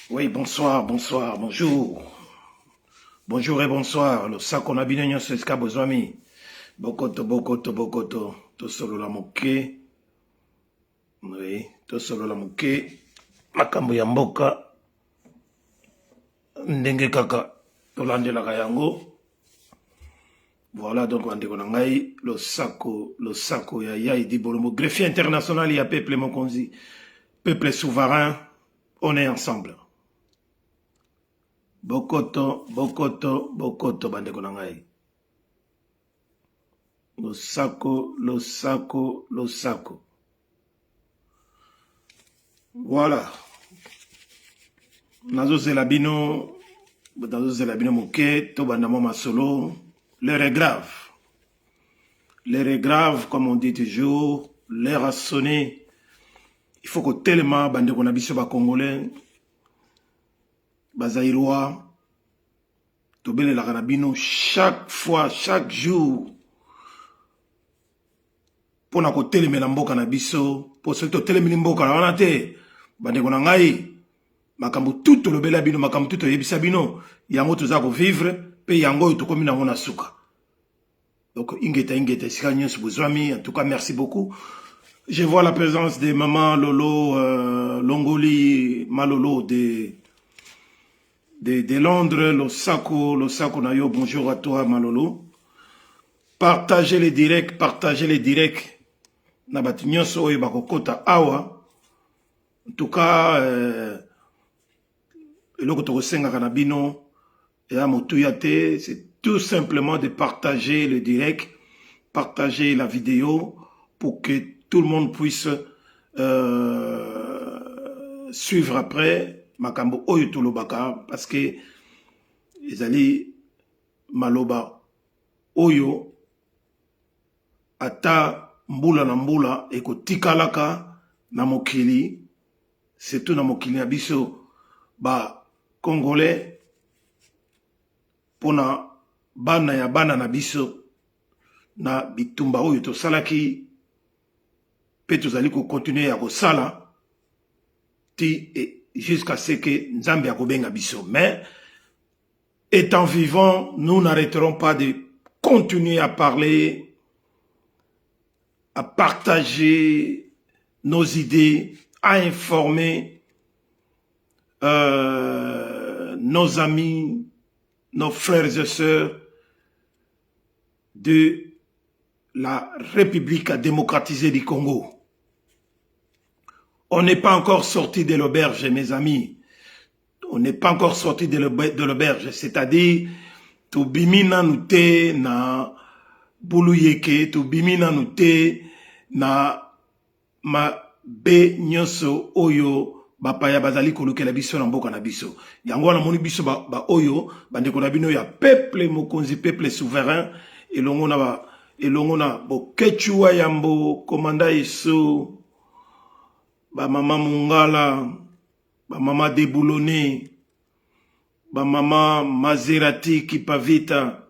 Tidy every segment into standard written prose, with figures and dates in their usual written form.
Oui, bonsoir, bonsoir, bonjour. Bonjour et bonsoir. Le sac on a bien nyo seska bozwami. Bokoto, bokoto, bokoto. To solo la moke. Oui, to solo la moke. Makambo ya mboka. Ndenge kaka. To landelaka yango. Voilà, donc, on dit le sako ya Yaya Idi Bolombo. Greffier international, il y a peuple Mokonzi. Peuple souverain, on est ensemble. Bokoto, bokoto, bokoto, bande konangai. Le sako. Voilà. Nazo zelabino moke, to bandamo masolo. L'heure est grave. L'heure est grave, comme on dit toujours. L'heure a sonné. Il faut que tellement bande konabiso ba congolais, bazaïrois, tobele la kanabino chaque fois, chaque jour. Pour na ko telemela mboka na biso, pour ceux to telemeli mboka na wana te, bande konangai. Makambo tout le bela bino, makambo tout yebisa bino, yango toza ko vivre, pe yango to komi na ngona suka. Donc ingeta sika nyonso bozwami, en tout cas merci beaucoup. Je vois la présence de maman Lolo Longoli Malolo de Londres, le sako na yo, bonjour à toi Malolo. Partagez les directs, na batu nyonso oyo bakokota awa. En tout cas eloko tokosengaka na bino ya motuya te, c'est tout simplement de partager le direct, partager la vidéo pour que tout le monde puisse suivre après makambo oyo tolobaka, parce que ezali maloba oyo ata mbula na mbula ekotikalaka na mokili, surtout na mokili na biso ba Congolais, pona bana na biso na bitumba oyo tosalaki pe tozali ko continuer ya kosala ti jusqu'à ce que Nzambe akobenga biso. Mais étant vivant, nous n'arrêterons pas de continuer à parler, à partager nos idées, à informer nos amis, nos frères et sœurs de la République démocratisée du Congo. On n'est pas encore sorti de l'auberge, mes amis. On n'est pas encore sorti de l'auberge. C'est-à-dire, to bimina nute na buluyeke, to bimina nute na ma be nyoso oyo bapaya bazali kolukela biso na mboka na biso. Yango na moni biso ba oyo bandeko na bino ya peuple mokonzi, peuple souverain, elongo na bo Quechua yambo komanda Yesu, ba mama Mungala, ba mama Deboulone, ba mama Maserati Kipavita,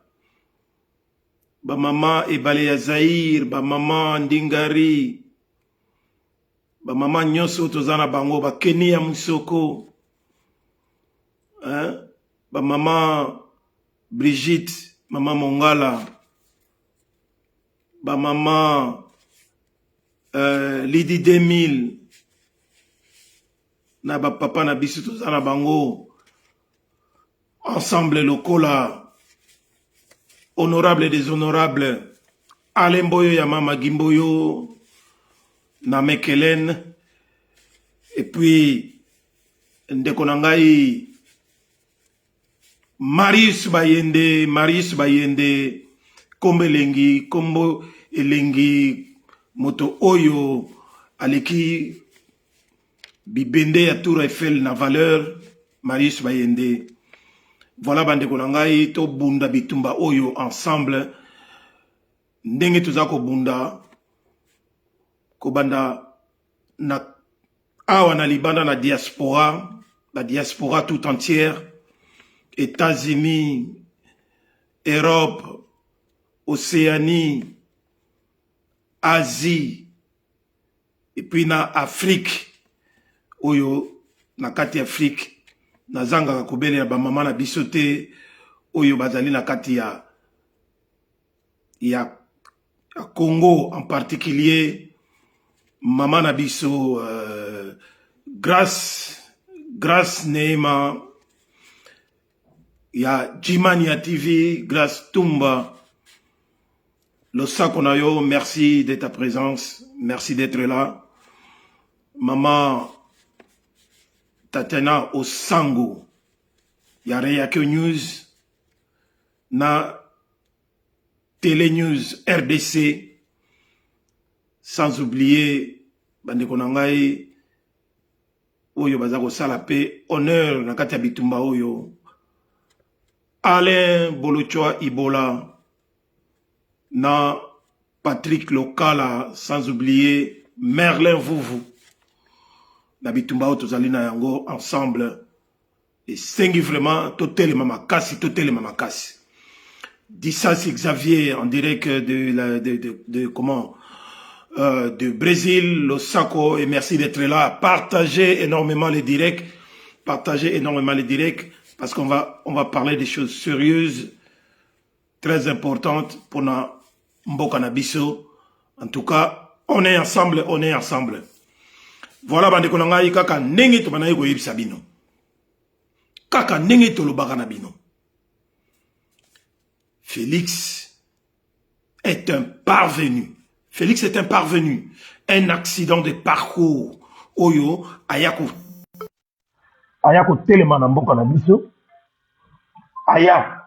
ba mama Ebale ya Zaïre, ba mama Ndingari, ba mama nyonso tozana bango, ba Kenia Musoko, hein? Ba mama Brigitte, mama Mongala, ba mama Lydie 2000, na ba papa na biso tozana bango, ensemble lokola, honorable et déshonorable, Alemboyo ya mama Gimboyo, na Mekelen, et puis ndeko na ngai Marius Bayende, kombo elengi moto oyo aleki bibende ya Tour Eiffel na valeur, Marius Bayende. Voilà bandeko na ngai, to bunda bitumba oyo ensemble, ndenge tozako bunda kobanda na awa na libanda na diaspora, la diaspora tout entière, États-Unis, Europe, Océanie, Asie, et puis na Afrique, oyo na kati Afrique, nazanga kobele ba mama na bisote oyo bazali na kati ya Congo en particulier mama na biso grâce Neema ya Jimania TV, grâce Tumba Losako Nayo, merci de ta présence, merci d'être là. Maman Tatiana Osango, ya Reyake News, na Télé News RDC, sans oublier Bandeko Nangai, Oyo Bazako Salapé, honneur na kati ya bitumba Oyo, Alain Bolochoa Ibola, na Patrick Lokala, sans oublier Merlin Vouvou, na bitumba Oyo tozali na yango ensemble, et sengi vraiment, totel mama kasi. Dit ça, c'est Xavier en direct de Brésil, Losako, et merci d'être là. Partagez énormément les directs, parce qu'on va parler des choses sérieuses, très importantes pour na Mboka na biso. En tout cas, on est ensemble. Voilà, bande konanga kaka ndenge to banayi ko yebisa bino. Kaka ndenge to lobaka na bino. Félix est un parvenu. Un accident de parcours. Oyo, ayako telema na mboka na biso. Aya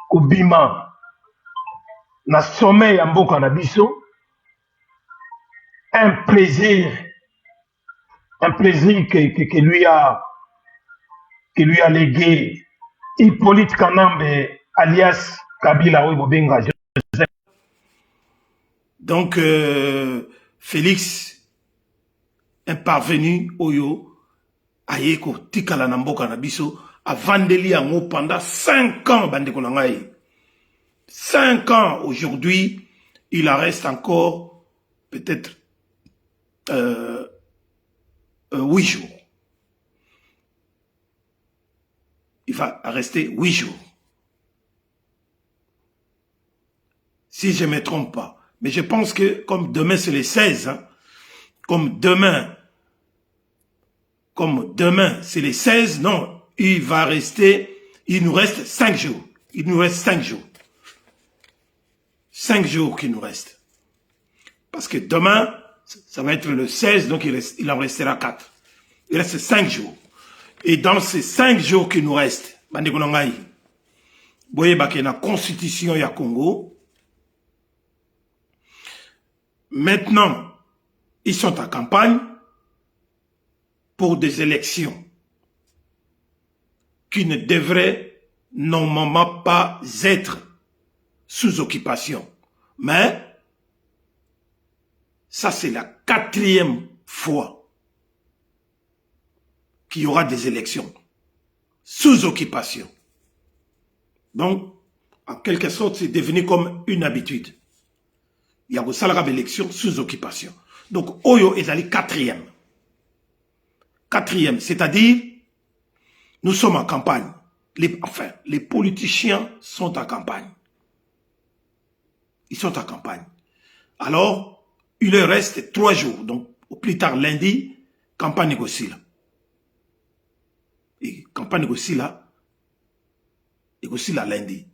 kobima na sommet ya mboka na biso. Un plaisir que lui a légué Hippolyte Kanambe alias Kabila Oibobenga Joseph. Donc, Félix, un parvenu Oyo, Ayeko Tikala Namboka Nabiso, a Vandeli Yango pendant 5 ans, Bandeko Nangai. 5 ans, aujourd'hui, il en reste encore peut-être 8 jours. Il va rester 8 jours. Si je ne me trompe pas. Mais je pense que comme demain c'est le 16, hein, comme demain c'est le 16, non, il nous reste 5 jours. 5 jours qu'il nous reste. Parce que demain, ça va être le 16, donc il en restera 4. Il reste 5 jours. Et dans ces 5 jours qui nous restent, Bandekonangaï, voyez qu'il y a la constitution ya Congo. Maintenant, ils sont en campagne pour des élections qui ne devraient normalement pas être sous occupation. Mais ça, c'est la 4e fois qu'il y aura des élections sous occupation. Donc, en quelque sorte, c'est devenu comme une habitude. Il y a des élections sous occupation. Donc, Oyo est allé 4e. 4e, c'est-à-dire, nous sommes en campagne. Les politiciens sont en campagne. Ils sont en campagne. Alors, il leur reste 3 jours. Donc, au plus tard lundi, campagne négocie là. Et campagne négocie là lundi.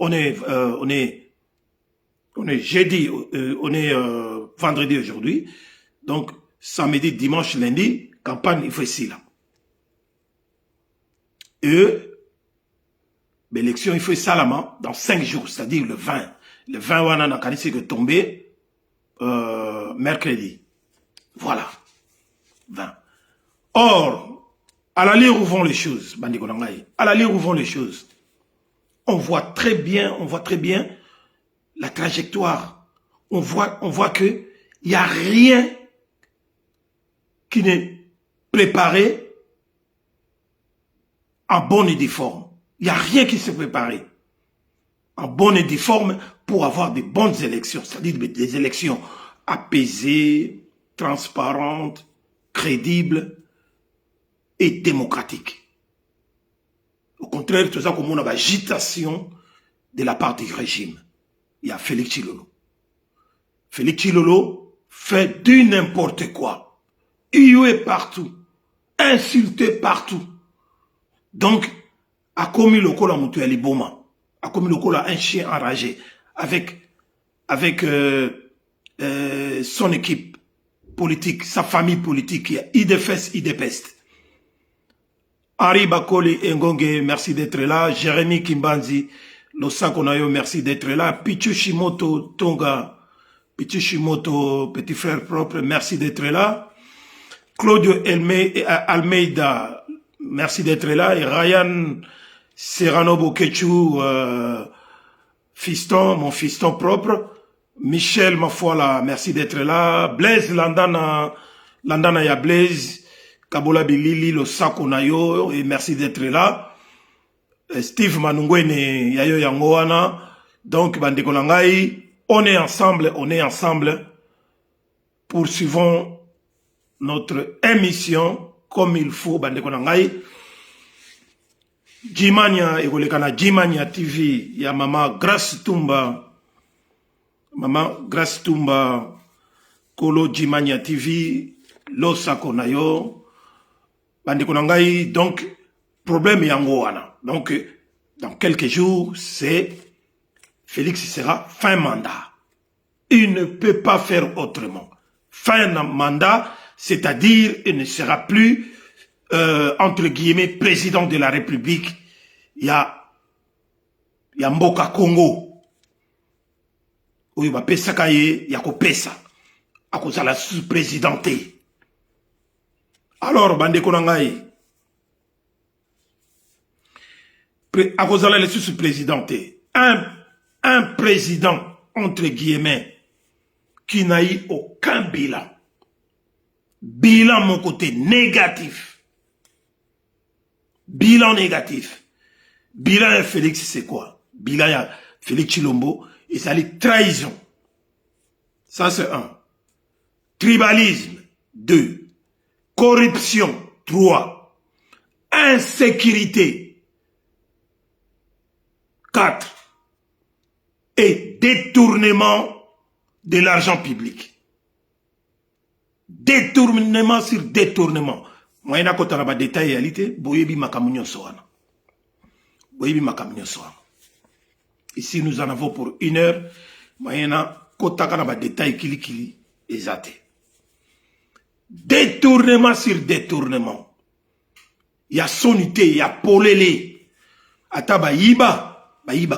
On est jeudi, on est vendredi aujourd'hui. Donc, samedi, dimanche, lundi, campagne, il faut ici là. Et l'élection, il faut salement dans 5 jours, c'est-à-dire le 20. Le 20, on a qu'à que tomber mercredi. Voilà. 20. Or, à la lire où vont les choses, à la lire où vont les choses, on voit très bien la trajectoire. On voit que il n'y a rien qui n'est préparé en bonne et due forme. Il n'y a rien qui s'est préparé en bonne et due forme pour avoir des bonnes élections, c'est-à-dire des élections apaisée, transparente, crédible et démocratique. Au contraire, tout ça comme on a agitation de la part du régime. Il y a Félix Tshilolo. Félix Tshilolo fait du n'importe quoi. Hué partout. Insulté partout. Donc, a commis le col à Moutouali Boma. A commis le col à un chien enragé. Avec son équipe politique, sa famille politique. Il y a IDFES, IDPEST. Henri Bakoli Ngonge, merci d'être là. Jérémy Kimbanzi, Losakonayo, merci d'être là. Pichu Shimoto Tonga, Pichu Shimoto, petit frère propre, merci d'être là. Claudio Almeida, merci d'être là. Et Ryan Serrano Bokechu, fiston, mon fiston propre. Michel Mafoula, merci d'être là. Blaise Landana ya Blaise. Kabola Bilili, le Sakonayo, et merci d'être là. Steve Manungwene, Yayo Yangoana. Donc, Bandekolangai, on est ensemble. Poursuivons notre émission comme il faut, Bandekolangai. Jimania, Egolekana, Jimania TV, ya Mama Grace Tumba, Kolo Jimania TV, Lo Sakonayo. Donc, problème yangoana. Donc, dans quelques jours, c'est Félix sera fin mandat. Il ne peut pas faire autrement. Fin mandat, c'est-à-dire il ne sera plus, entre guillemets, président de la République. Il y a Mboka Congo. Où il va pesa kaye, il y a ko pesa. À cause de la sous-présidenté. Alors, Bande Konangaï, à cause de la sous-présidenté, un président, entre guillemets, qui n'a eu aucun bilan. Bilan, mon côté, négatif. Bilan négatif. Bilan Félix, c'est quoi? Bilan Félix Tshilombo, et ça dit trahison. Ça, c'est 1. Tribalisme, 2. Corruption, 3. Insécurité, 4. Et détournement de l'argent public. Détournement sur détournement. Moi, il y a un détail en réalité. Boyebi makamunyo soana. Boyebi makamunyo soana. Ici, nous en avons pour 1 heure. Moi, il y a un détail kili exact. Détournement sur détournement. Il y a sonité, il y a polélé. Ata bayiba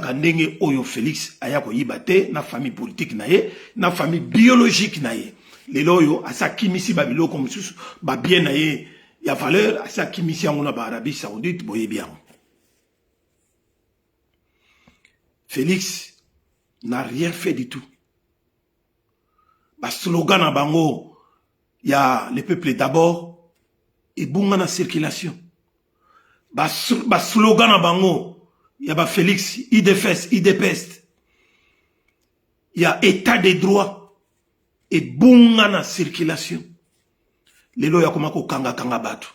kandenge oyo Félix ayako yibate na famille politique naye, na famille biologique naye. Lelo oyo asa kimisi babilo comme susu ba bien naye ya valeur asa kimisi ngona ba Arabie Saoudite boye bien. Félix n'a rien fait du tout. Ba slogan na bango il y a le peuple d'abord et bunga circulation. Ba slogan à bango, il y a Félix, IDFES, IDPEST. Il y a état des droits et bunga circulation. Les lois comme kanga batu.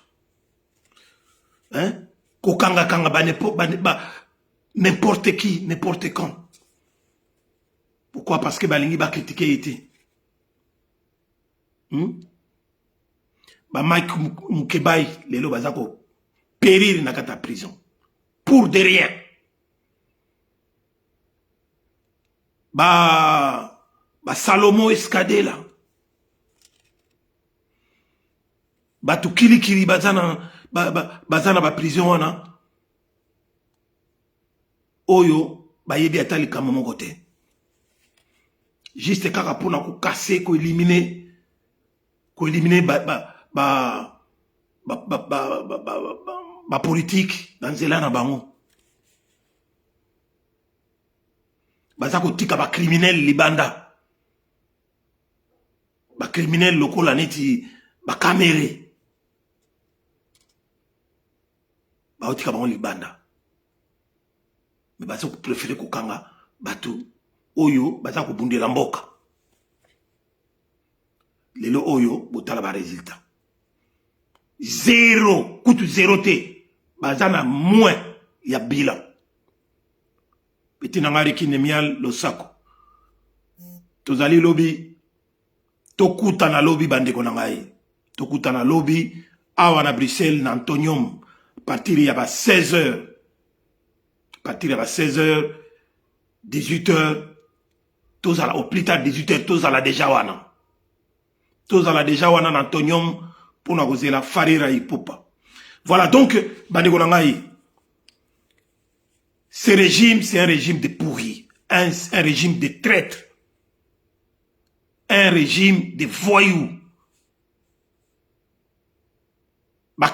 Hein? Kanga n'importe qui, n'importe quand. Pourquoi? Parce que balingi ba critiquer été. Ba Mike Moukebaï, les lois bazako périr na kata prison pour de rien. Ba Salomo Escadela, ba tukili bazana ba prison wana oyo ba yebi atali kama mokote. Juste kaka pona ko casser, ko éliminer ba politique dans zela na bango. Bazako tika ba criminel libanda. Ba criminel lokola neti ba kamere. Ba otika bango libanda. Mais bazako préférer kokanga batu oyo bazako bundela mboka. lelo oyo botala ba résultat zéro kutu zéro te bazana moins ya bilan petit nangari kinemial losako tozali lobi tokuta na lobi bandeko nangai tokuta na lobi awa na Bruxelles na Antonium partir ya ba 16h partir ya ba 16h 18h tozala au plus tard 18h tozala déjà wana na Antonium pour na kozela farira ipopa. Voilà donc bandeko nangai ce régime c'est un régime de pourris, un régime de traîtres, un régime de voyous,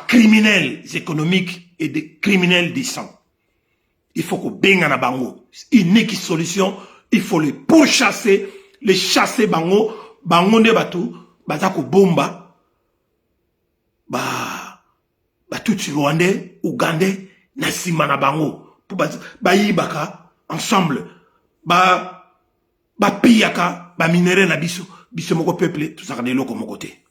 criminels économiques et des criminels du sang. Il faut que benga na bango. Il n'est qu'une solution, il faut les pourchasser, les chasser bango, bango ne batu, bazako bomba, tout Rwandais, Ougandais, nasima na bango, pour yibaka ensemble, piyaka, minere na biso moko peuple, tout ça de l'eau comme côté.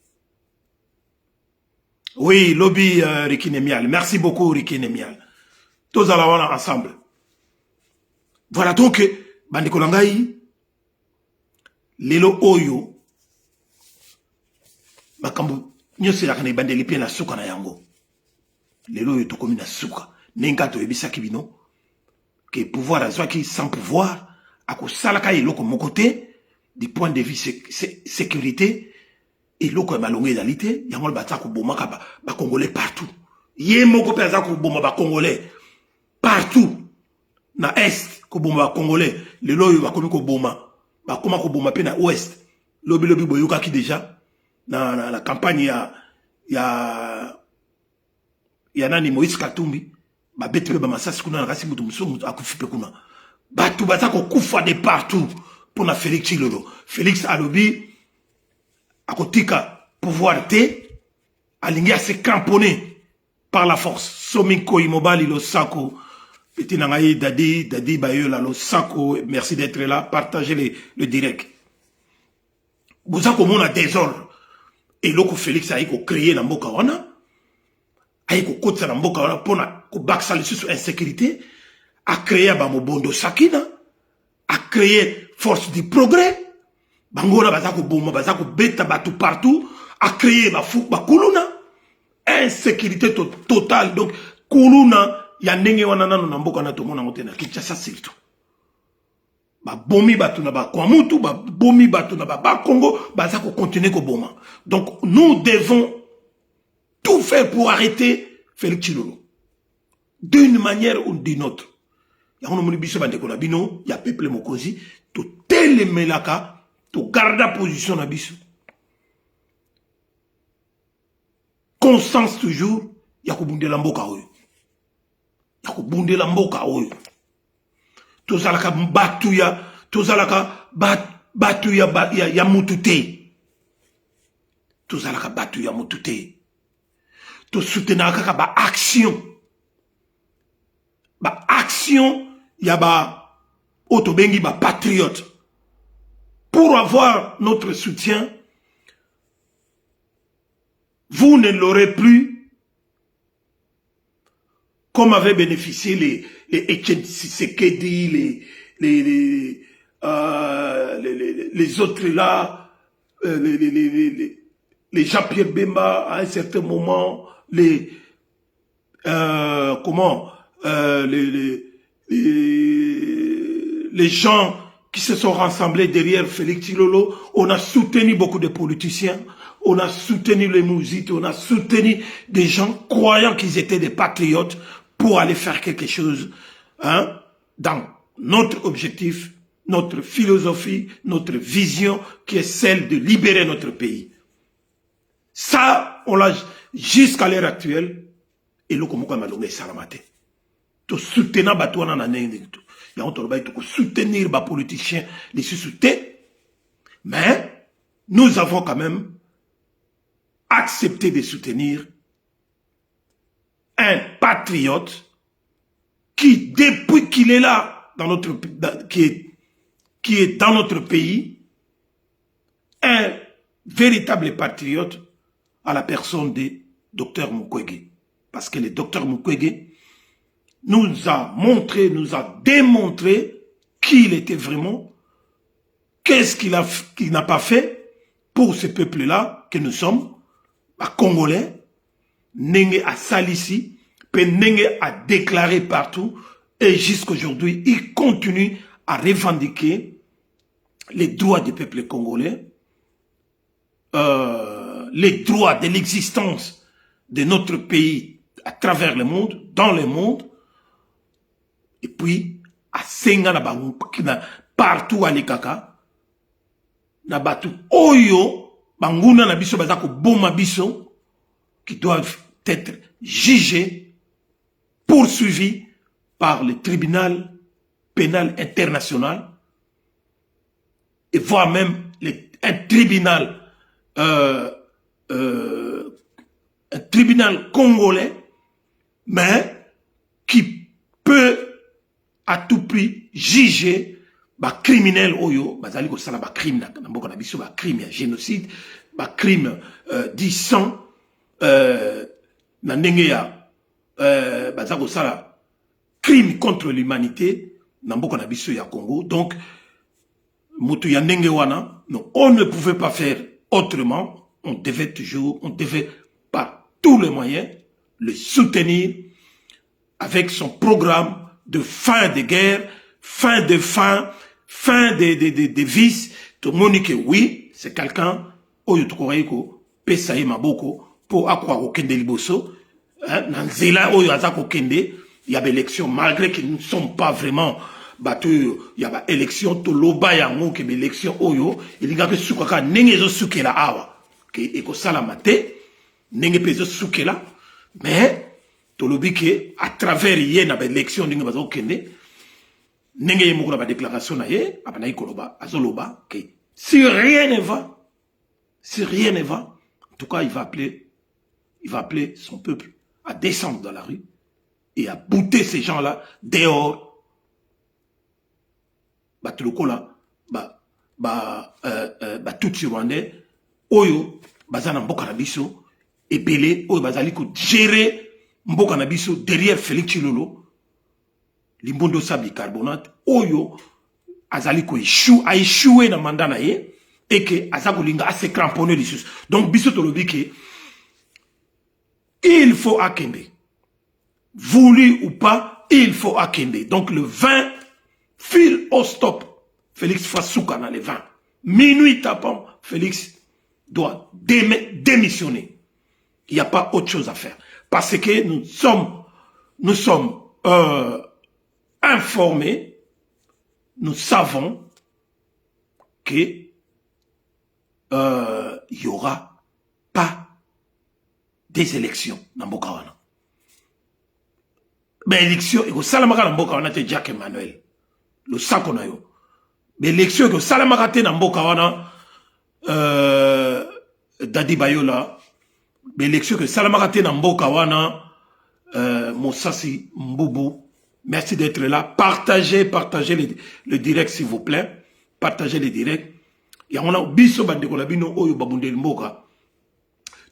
Oui, lobby Ricky Nemial. Merci beaucoup Ricky Nemial. Tous allons ensemble. Voilà donc, bandeko nangai, lelo oyo, bakambu, nyose la kane bandeli pe na suka na yango. Lelo oyo tokomi na suka. Nenga to ebisa kibino, que pouvoir azwa ki sans pouvoir, ako salaka eloko moko te, du point de vue sécurité, et loko malongé d'alité, yangol batako bomaka ba congolais partout. Yé moko pe azako bomba ba congolais partout. Na est ko bomba ba congolais, le loyo ba komi ko bomba, ba koma ko bomba pe na ouest. Lobi boyoka ki déjà na la campagne ya nani Moïse Katumbi, ba bete ba masasi kuna na kasi mutu muso akufipe kuna. Batu batako kufa de partout pour na Félix Tshilolo. Félix alobi akotika pouvoir te alingi à se cramponner par la force. Somiko Imobali lo sako petit nangayi dadi bayola lo sako. Merci d'être là, partagez le direct. Boza komona désordre et loko Félix a ko créer na mboka wana a ko kotsa na mboka wana pona ko baksa sur insécurité, a créé ba mobondo sakina, a créé force du progrès. Bangola bazako boma bazako beta batu partout, a créé ba kuluna, insécurité totale. Donc kuluna ya ndenge wana nano na mboka na tomona ngotena Kinshasa surtout. Ba bomi batu na ba kwamutu, ba bomi batu na ba Congo, bazako continuer ko boma. Donc nous devons tout faire pour arrêter Félix Tshilolo d'une manière ou d'une autre. Ya hono moni biso bande ko na bino ya peuple mokonzi to telemelaka to garda position na biso. Constance toujours, ya kubundela mboka oyo. Ya kubundela mboka oyo. Tozalaka batuya, tozalaka batuya ya mutute. Tozalaka batuya mutute. To soutenir kaka ba action. Ba action ya ba otobengi ba patriote. Pour avoir notre soutien, vous ne l'aurez plus comme avaient bénéficié les Etienne Tshisekedi, les autres là, les Jean-Pierre Bemba à un certain moment, les gens qui se sont rassemblés derrière Félix Tshilolo. On a soutenu beaucoup de politiciens, on a soutenu les Mouzites, on a soutenu des gens croyant qu'ils étaient des patriotes pour aller faire quelque chose dans notre objectif, notre philosophie, notre vision qui est celle de libérer notre pays. Ça, on l'a jusqu'à l'heure actuelle. Et le Komoko Malongé Salamate. To soutenir Batouana Nané. Il y a un soutenir les politiciens, les sous-soutenir. Mais nous avons quand même accepté de soutenir un patriote qui, depuis qu'il est là, dans notre, qui est dans notre pays, un véritable patriote à la personne de Dr Mukwege. Parce que le Dr Mukwege nous a montré, nous a démontré qui il était vraiment, qu'est-ce qu'il n'a pas fait pour ce peuple-là que nous sommes, à Congolais, Nenge a Salissi, Nenge a déclaré partout, et jusqu'aujourd'hui, il continue à revendiquer les droits du peuple congolais, les droits de l'existence de notre pays à travers le monde, dans le monde, et puis à Senga partout à l'Ekaka, na batu oyo banguna na biso bazako boma biso qui doivent être jugés, poursuivis par le tribunal pénal international et voire même un tribunal congolais, mais qui peut à tout prix juger ba criminel oyo bazali ko sala ba crime na mboka na biso, ba crime ya génocide, ba crime du sang na ndenge ya bazali ko sala crime contre l'humanité na mboka na biso ya Congo. Donc mutu ya ndenge wana, non, on ne pouvait pas faire autrement, on devait par tous les moyens le soutenir avec son programme de fin de guerre, fin de vices. Tout le monde dit que oui, c'est quelqu'un, oyo tukoraiko, pesaye maboko, pour akwa okende liboso, nanzela oyo azako kende, il y a élection, malgré qu'ils ne sont pas vraiment battus, il y a élection, to loba yango, que élection oyo, il y a que soukaka, nenge zo soukela awa, que eko salamate, nenge pezo soukela, mais, tolobi que à travers yé na élection ndenge bazo kende ndenge yé moko na ba déclaration na yé abana ikoloba azoloba que si rien ne va, en tout cas il va appeler son peuple à descendre dans la rue et à bouter ces gens-là dehors. Batulukola tout Rwandais oyo bazana mboka na biso ebele oyo bazali ko gérer mboka na biso derrière Félix Tshilolo, Limbondo sa bicarbonate, oyo azali ko échoué na mandat na ye, et que azako linga a se cramponner les choses. Donc biso tolobi ke il faut akende. Voulu ou pas, il faut akende. Donc le 20 file au stop. Félix Fassouka dans le 20. Minuit tapant, Félix doit démissionner. Il n'y a pas autre chose à faire. Parce que nous sommes informés, nous savons que il n'y aura pas des élections dans Bokawana. Mais élection, il y a Salamaka dans Bokawana, c'est Jacques Emmanuel. Le Sakonayo. Mais élection, il y a Salamaka dans Bokawana, Dadi Bayola. Mais l'élection que Salamakate Namboka wana, Moussassi Mboubou, merci d'être là. Partagez le direct s'il vous plaît. Partagez le direct. Et on a biso bandeko la bino oyo babunde mboka.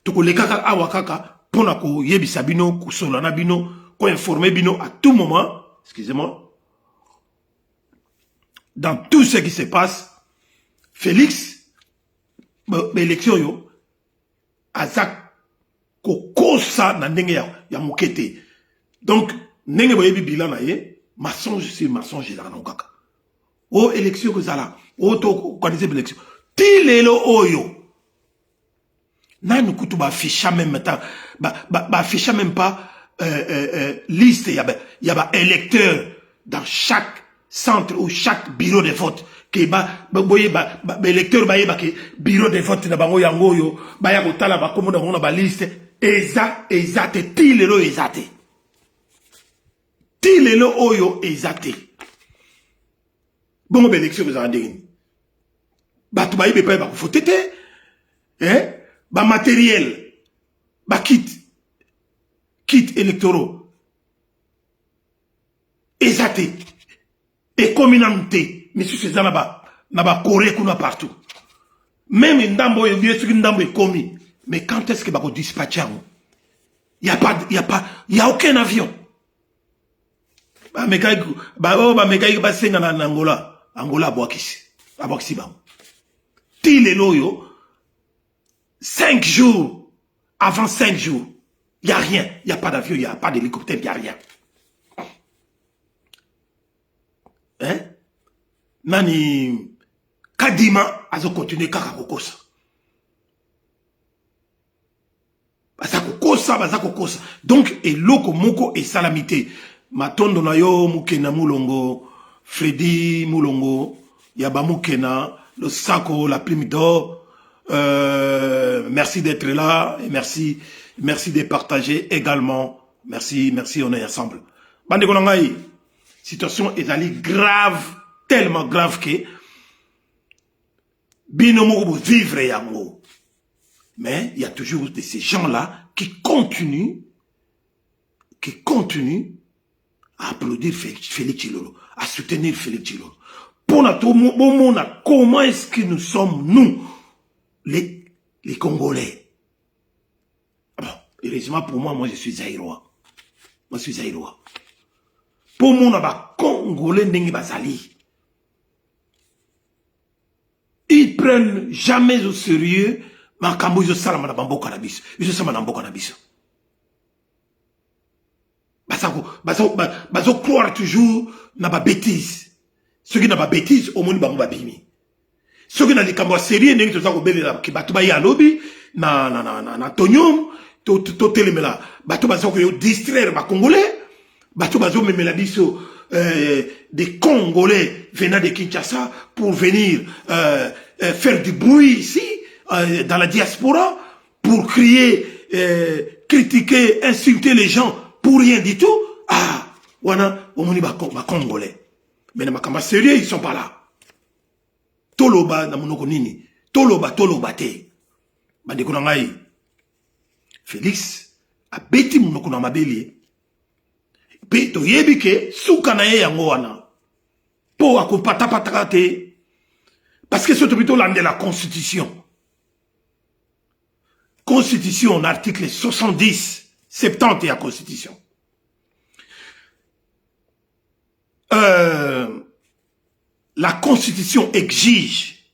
Toko lekaka awakaka pona ko yebisa bino ko solana bino ko informer bino à tout moment. Excusez-moi. Dans tout ce qui se passe, Félix, l'élection yo, Azak kokosa na ndenge ya mokete. Donc ndenge boyebi bilan na ye mensonge sur mensonge la nokaka. O élection que ça là, o to organiser élection. Ti lelo oyo. Na nous kutu ba ficha même temps, ba ficha même pas liste y a ba électeur dans chaque centre ou chaque bureau de vote que boye électeur ba yeba ke bureau de vote na bango yango yo ba ya kotala ba komo na ba liste. Ezate, tilelo ezate. Tilelo oyo ezate. Bon, élection vous en avez. Bah, tu vas y payer, bah, faut t'aider. Hein? Bah, matériel. Bah, kit électoraux. Ezate. Et communauté. Monsieur César, n'a pas Corée qu'on a partout. Même Ndambo, il est commis. Mais quand est-ce qu'il va dispatcher? Il n'y a aucun avion. Angola, Boakisi, Tile loyo, 5 jours, avant 5 jours, il n'y a rien. Il n'y a pas d'avion, il n'y a pas d'hélicoptère, il n'y a rien. Hein? Nani, Kadima, azo continuer kakakokosa. Bazakokosa. Donc, et loko moko et salamité. Matondo na yo mukena mulongo, Freddy mulongo, yaba mukena, le sako, la prime d'or. Merci d'être là et merci de partager également. Merci, on est ensemble. Bande konangai, situation est allée grave, tellement grave que binomo vivre yango. Mais il y a toujours de ces gens-là qui continuent à applaudir Félix Tshilolo, à soutenir Félix Tshilolo. Pour notre comment est-ce que nous sommes, nous, les Congolais? Bon, heureusement pour moi, je suis Zaïrois. Pour moi, Congolais n'engi basali. Ils prennent jamais au sérieux ma kambo yo sala na bambo cannabis. Yo sala na bambo cannabis. Bazo croire toujours na ba bêtise. Ceux qui na ba bêtise au monde bango ba bimi. Ceux qui na les kambo sérieux n'engi toza ko belela ki batu ba ya lobby na tonyum to telemela. Batu bazo ko yo distraire ba congolais. Batu bazo memela biso des Congolais venant de Kinshasa pour venir faire du bruit ici, dans la diaspora, pour crier, critiquer, insulter les gens pour rien du tout. Ah, wana, on ba Congolais. Mais na makamba sérieux, ils sont pas là. Toloba na monoko nini. Toloba te. Bande konangai. Félix a beti monoko na mabeli. Pe to yebike suka na ye yango wana. Po akopata te. Parce que c'est plutôt l'an de la Constitution. Constitution, article 70, 70 et la Constitution. La Constitution exige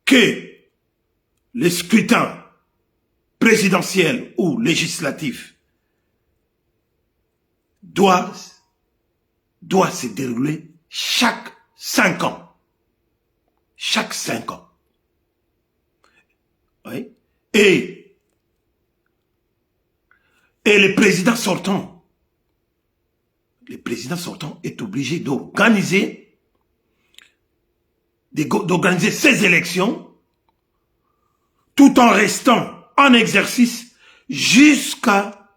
que les scrutins présidentiels ou législatifs doivent se dérouler chaque 5 ans. Chaque 5 ans. Oui. Et le président sortant est obligé d'organiser ces élections tout en restant en exercice jusqu'à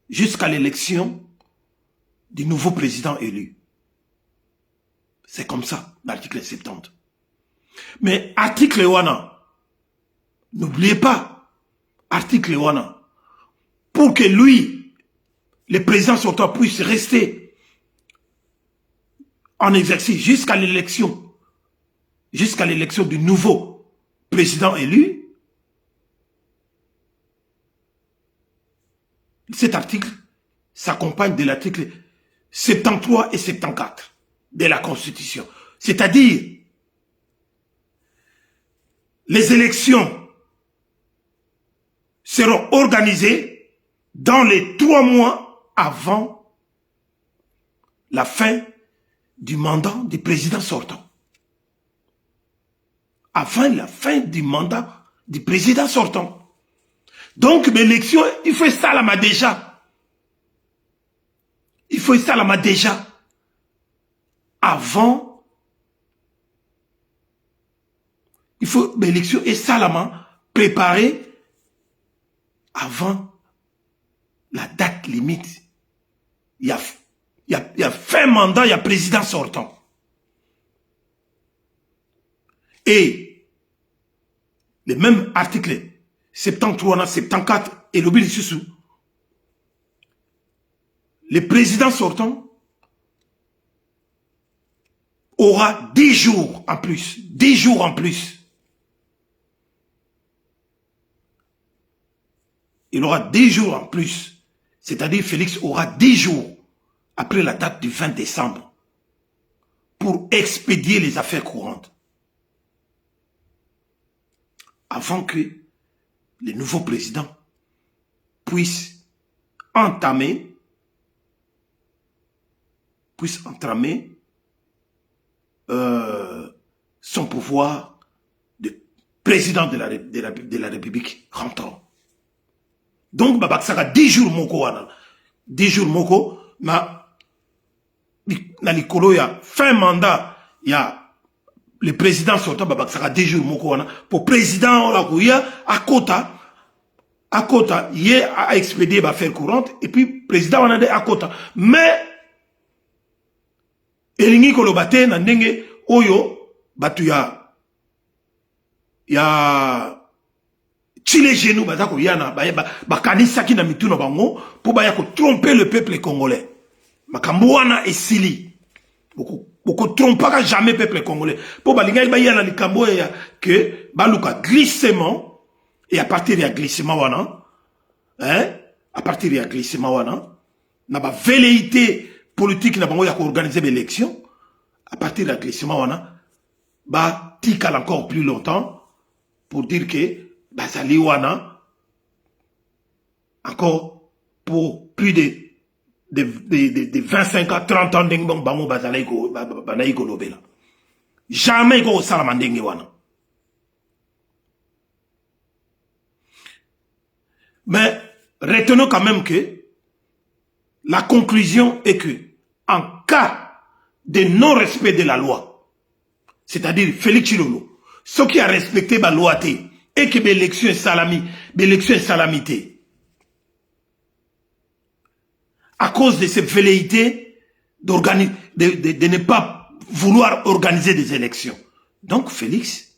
l'élection du nouveau président élu. C'est comme ça, l'article 70. Mais article wana, n'oubliez pas, article wana, pour que lui, le président sortant, puisse rester en exercice jusqu'à l'élection du nouveau président élu, cet article s'accompagne de l'article 73 et 74 de la Constitution. C'est-à-dire, les élections seront organisées dans les 3 mois avant la fin du mandat du président sortant. Avant la fin du mandat du président sortant. Donc, l'élection, il faut ça là déjà. Il faut ça là déjà. Avant, il faut l'élection et Salama préparer avant la date limite. Il y a fin mandat, il y a président sortant. Et le même article 73, 74 et l'objet sous le président sortant aura 10 jours en plus. 10 jours en plus. Il aura 10 jours en plus. C'est-à-dire Félix aura 10 jours après la date du 20 décembre pour expédier les affaires courantes. Avant que le nouveau président puisse entamer son pouvoir de président de la République rentrant. Donc, babak saka 10 jours moko wana. 10 jours moko, na likolo ya fin mandat, ya le président sortant babak saka 10 jours moko wana. Pour président la kouya, à Kota, yé a expédié ba faire courante, et puis président wana de à Kota. Mais, elingi kolobate na ndenge oyo batu ya chile genou bazako yana ba kanisa ki na mituna bango pour ba ya ko tromper le peuple congolais. Makambo wana esili. Boko trompaka jamais peuple congolais. Pour ba linga ba yana likambo ya que baluka glissement et à partir de glissement wana à partir de glissement wana na ba velléité politique na bango ya ko organiser l'élection à partir de glissement wana ba tikal encore plus longtemps pour dire que bazali wana encore pour plus de 25 à 30 ans ndenge bango bazali ko banayi ko lobela jamais ko sala ndenge wana. Mais retenons quand même que la conclusion est que en cas de non-respect de la loi, c'est-à-dire Félix Chilolo, ce qui a respecté la loi et que l'élection est salamité, à cause de cette velléité de ne pas vouloir organiser des élections. Donc Félix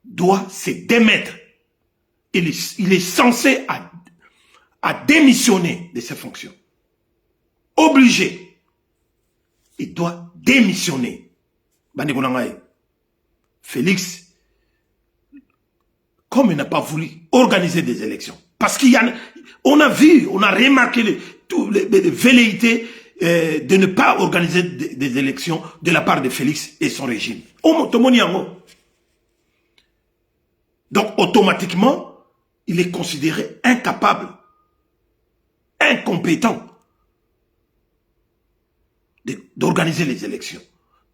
doit se démettre. Il est censé à démissionner de ses fonctions. Obligé. Il doit démissionner. Félix, comme il n'a pas voulu organiser des élections, parce on a vu, on a remarqué les velléités de ne pas organiser des élections de la part de Félix et son régime. Donc automatiquement, il est considéré incapable, incompétent d'organiser les élections.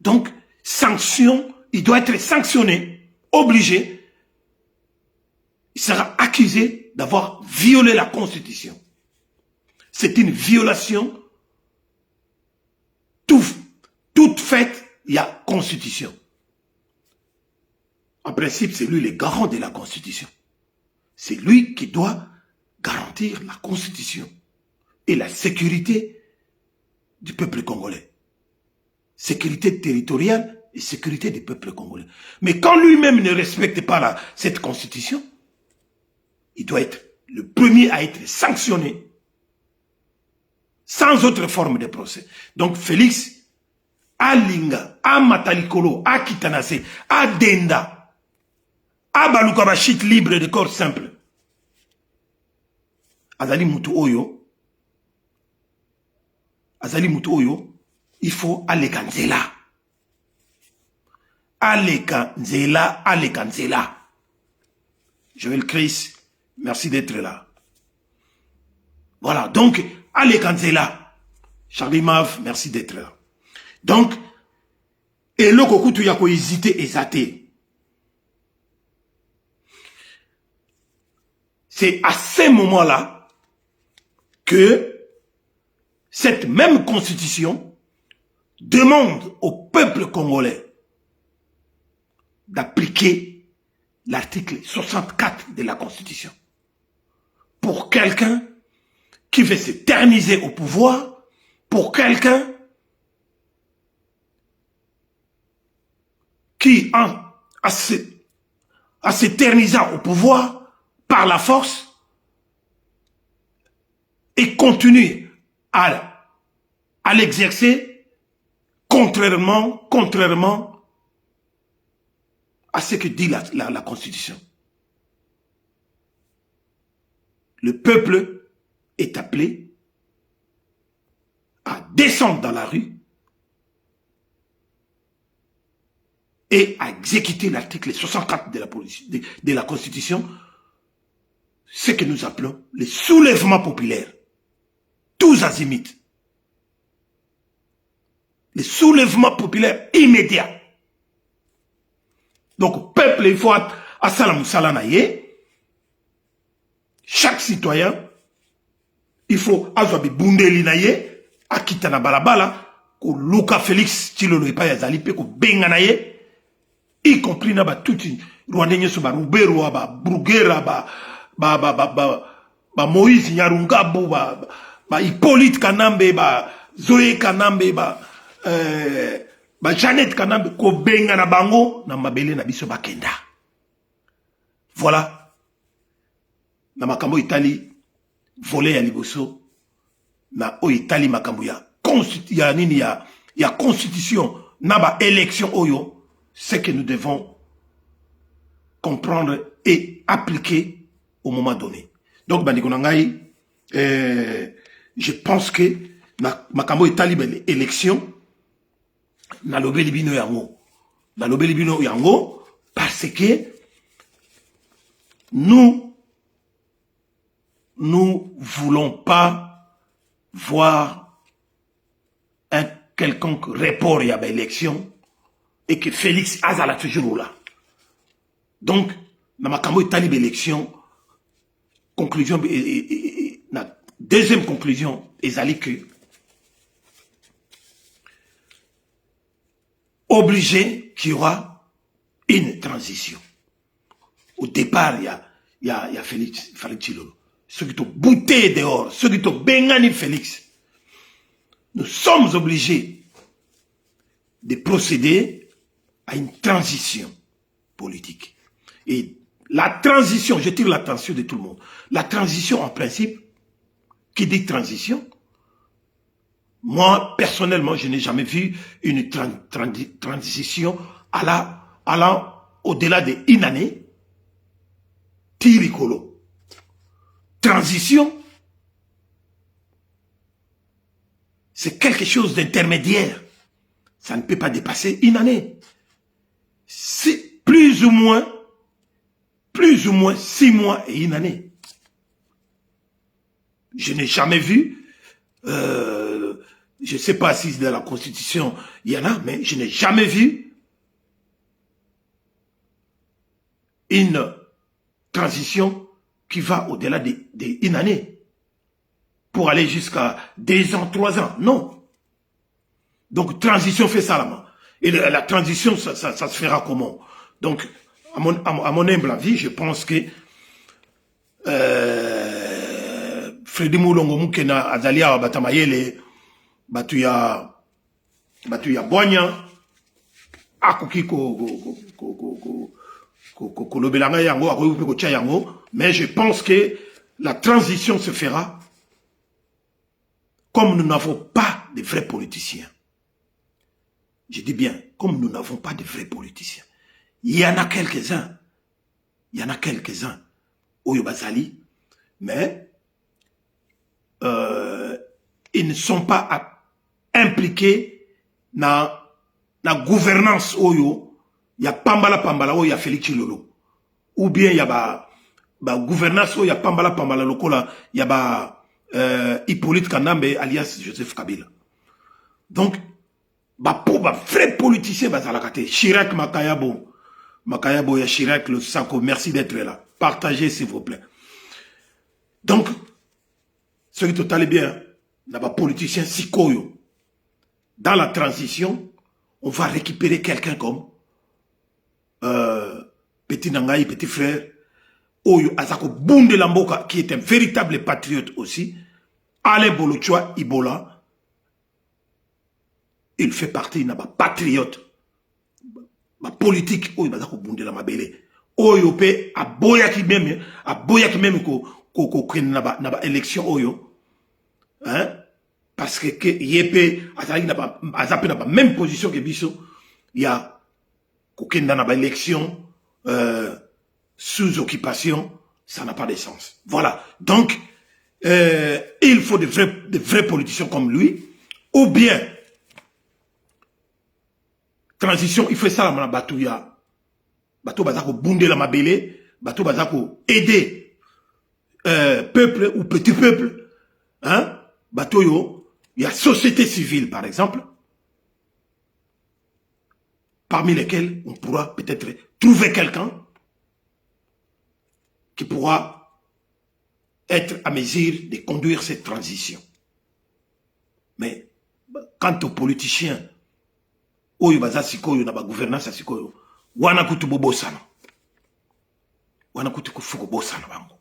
Donc, sanction, il doit être sanctionné, obligé. Il sera accusé d'avoir violé la Constitution. C'est une violation toute faite, il y a Constitution. En principe, c'est lui le garant de la Constitution. C'est lui qui doit garantir la Constitution et la sécurité du peuple congolais. Sécurité territoriale et sécurité du peuple congolais. Mais quand lui-même ne respecte pas cette Constitution, il doit être le premier à être sanctionné sans autre forme de procès. Donc Félix, à Linga, à Matalikolo, à Kitanase, à Denda, à Balukabashit libre de corps simple. Azali Mutu Oyo, il faut aller Kanzela. Aller Kanzela. Joël Chris, merci d'être là. Voilà, donc, allez Kanzela. Charlie Mav, merci d'être là. Donc, et le kokutu yako hésité et zaté. C'est à ces moments-là que cette même constitution demande au peuple congolais d'appliquer l'article 64 de la Constitution. Pour quelqu'un qui veut s'éterniser au pouvoir, pour quelqu'un qui, en s'éternisant au pouvoir, par la force, et continue à l'exercer, contrairement à ce que dit la Constitution. Le peuple est appelé à descendre dans la rue et à exécuter l'article 64 de la Constitution, ce que nous appelons les soulèvements populaires, tous azimuts. Les soulèvements populaires immédiats. Donc, peuple, il faut à salam salanaye. Chaque citoyen, il faut azobi bundeli naye, akitana balabala, ko Luka Félix Tshilolo epa yazali pe ko benga naye, y compris na ba tuti Rwandenye so ba Rubero ba Brugera ba Moïse Nyarungabo ba Hippolyte Kanambe ba Zoé Kanambe ba Janet Kanambe ko benga na bango na mabele na biso bakenda. Voilà. Na makambo Italie volé ya liboso na o Italie makambo ya constitution na ba élection oyo, c'est que nous devons comprendre et appliquer au moment donné. Donc bandiko nangai, je pense que na makambo Italie ben élection na lobeli bino yango. Na lobeli bino yango parce que nous voulons pas voir un quelconque report à l'élection et que Félix Azala toujours là. Donc, dans ma cambo Italie élection, conclusion, la deuxième conclusion, est que obligé qu'il y aura une transition. Au départ, il y a Félix Tshilolo. Ceux qui t'ont bouté dehors, ceux qui t'ont bengani Félix. Nous sommes obligés de procéder à une transition politique. Et la transition, je tire l'attention de tout le monde, la transition en principe, qui dit transition, moi personnellement je n'ai jamais vu une transition allant au-delà d'une année, tiricolo. Transition, c'est quelque chose d'intermédiaire. Ça ne peut pas dépasser une année. C'est plus ou moins 6 mois et une année. Je n'ai jamais vu, je ne sais pas si dans la Constitution il y en a, mais je n'ai jamais vu une transition qui va au-delà d'une année, pour aller jusqu'à 2 ans, 3 ans. Non. Donc, transition fait ça là-bas. Et la transition, ça se fera comment? Donc, à mon humble avis, je pense que Freddy Moulongo Moukena Azalia Batamayele Batuya Boigna Akuki mais je pense que la transition se fera comme nous n'avons pas de vrais politiciens. Je dis bien, comme nous n'avons pas de vrais politiciens. Il y en a quelques-uns. Oyo Bazali, mais ils ne sont pas impliqués dans la gouvernance Oyo. Il y a Pambala Oyo, il y a Félix Tshilolo. Ou bien il y a gouvernance Oyo, il y a Pambala Lokola, il y a Hippolyte Kanambe alias Joseph Kabila. Donc, pour vrai politicien, Chirac Makayabo et Chirac le Sako, merci d'être là. Partagez s'il vous plaît. Donc, ce qui est bien, là-bas, politicien Sikoyo, dans la transition, on va récupérer quelqu'un comme Petit Nangaï, petit frère, Oyo Azako Bunde Lamboka, qui est un véritable patriote aussi, Alain Bolochoa Ibola, il fait partie de patriote. Ma politique, Oyo Azako Bunde Lamabele. Oyo pe, a boya ki même ko naba élection Oyo. Hein? parce que Yépe, n'a pas même position que Bisso, il y a aucune élection sous occupation, ça n'a pas de sens. Voilà. Donc, il faut de vrais politiciens comme lui, ou bien, transition, il fait ça la Batouya. Batou Bazako Boundé la Mabélé, Batou Bazako aider peuple ou petit peuple, hein, Batou yo, il y a société civile par exemple, parmi lesquels on pourra peut-être trouver quelqu'un qui pourra être à mesure de conduire cette transition. Mais quant aux politiciens, oyo baza sikoyo na ba gouvernance à sikoyo, wana kutu bobosana. Wana kutu kufuko bosana bango.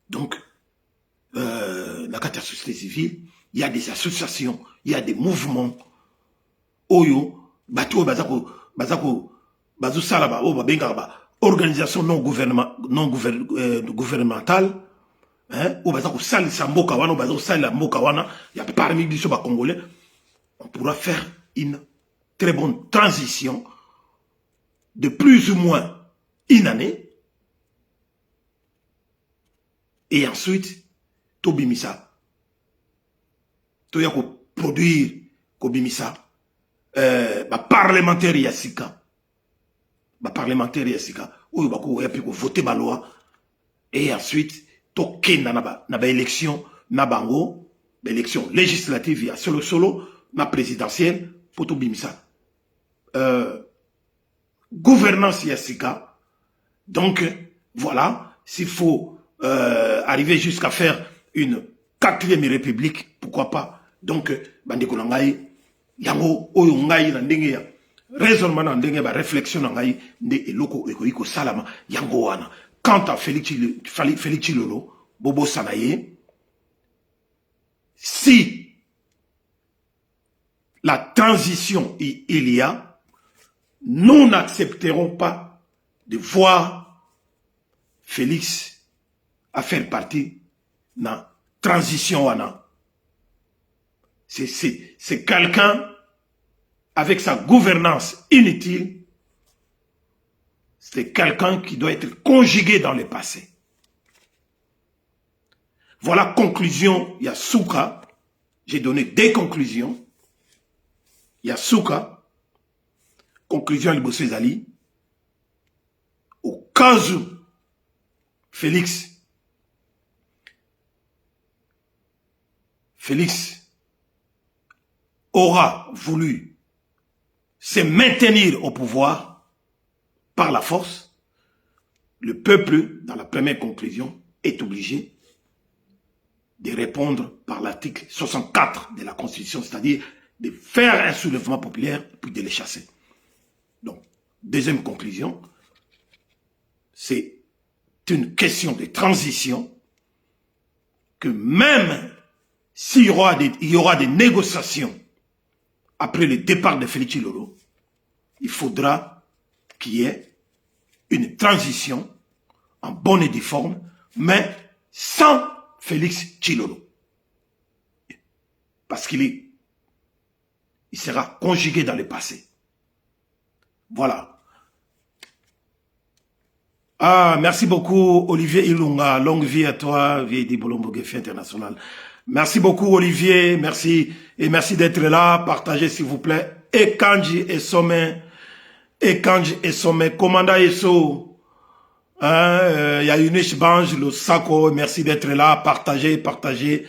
Donc, la carte de la société civile, il y a des associations, il y a des mouvements. Oyo, bato bazako salaba, o babenga organisation non gouvernementale, hein, ou bazako sali samboka wana, ou bazako sali la mboka wana, il y a parmi biso ba congolais, on pourra faire une très bonne transition de plus ou moins une année. Et ensuite, Tobimisa, Toyako produire Kobimisa, parlementaire Yassika, parlementaire Yassika, où il y a pu voter la loi, et ensuite, Token na élection, na bango, élection législative, il y a solo, na présidentielle, pour Tobimisa. Gouvernance Yassika, donc, voilà, s'il faut arriver jusqu'à faire une 4e république, pourquoi pas. Donc, bandeko nangai, yango oyo ngai na ndenge ya raisonnement na ndenge ba réflexion na ngai nde eloko ekoiko salama yango wana. Quant à Félix Tshilolo, Bobo Sanaye, si la transition il y a, nous n'accepterons pas de voir Félix à faire partie de la transition. C'est quelqu'un avec sa gouvernance inutile. C'est quelqu'un qui doit être conjugué dans le passé. Voilà, conclusion, il y a Souka. J'ai donné des conclusions. Il y a Souka. Conclusion, il bosse Ali. Au cas où Félix aura voulu se maintenir au pouvoir par la force, le peuple, dans la première conclusion, est obligé de répondre par l'article 64 de la Constitution, c'est-à-dire de faire un soulèvement populaire puis de les chasser. Donc, deuxième conclusion, c'est une question de transition que même s'il y aura des négociations après le départ de Félix Tshilolo, il faudra qu'il y ait une transition en bonne et due forme, mais sans Félix Tshilolo. Parce il sera conjugué dans le passé. Voilà. Ah, merci beaucoup, Olivier Ilunga. Longue vie à toi, vieille Dibolombo Gefi International. Merci beaucoup, Olivier. Merci. Et merci d'être là. Partagez, s'il vous plaît. Et Kanji et Sommet. Et Kanji et Sommet. Commandant Esso. Il y a Unish Bange, le Sako. Merci d'être là. Partagez, partagez.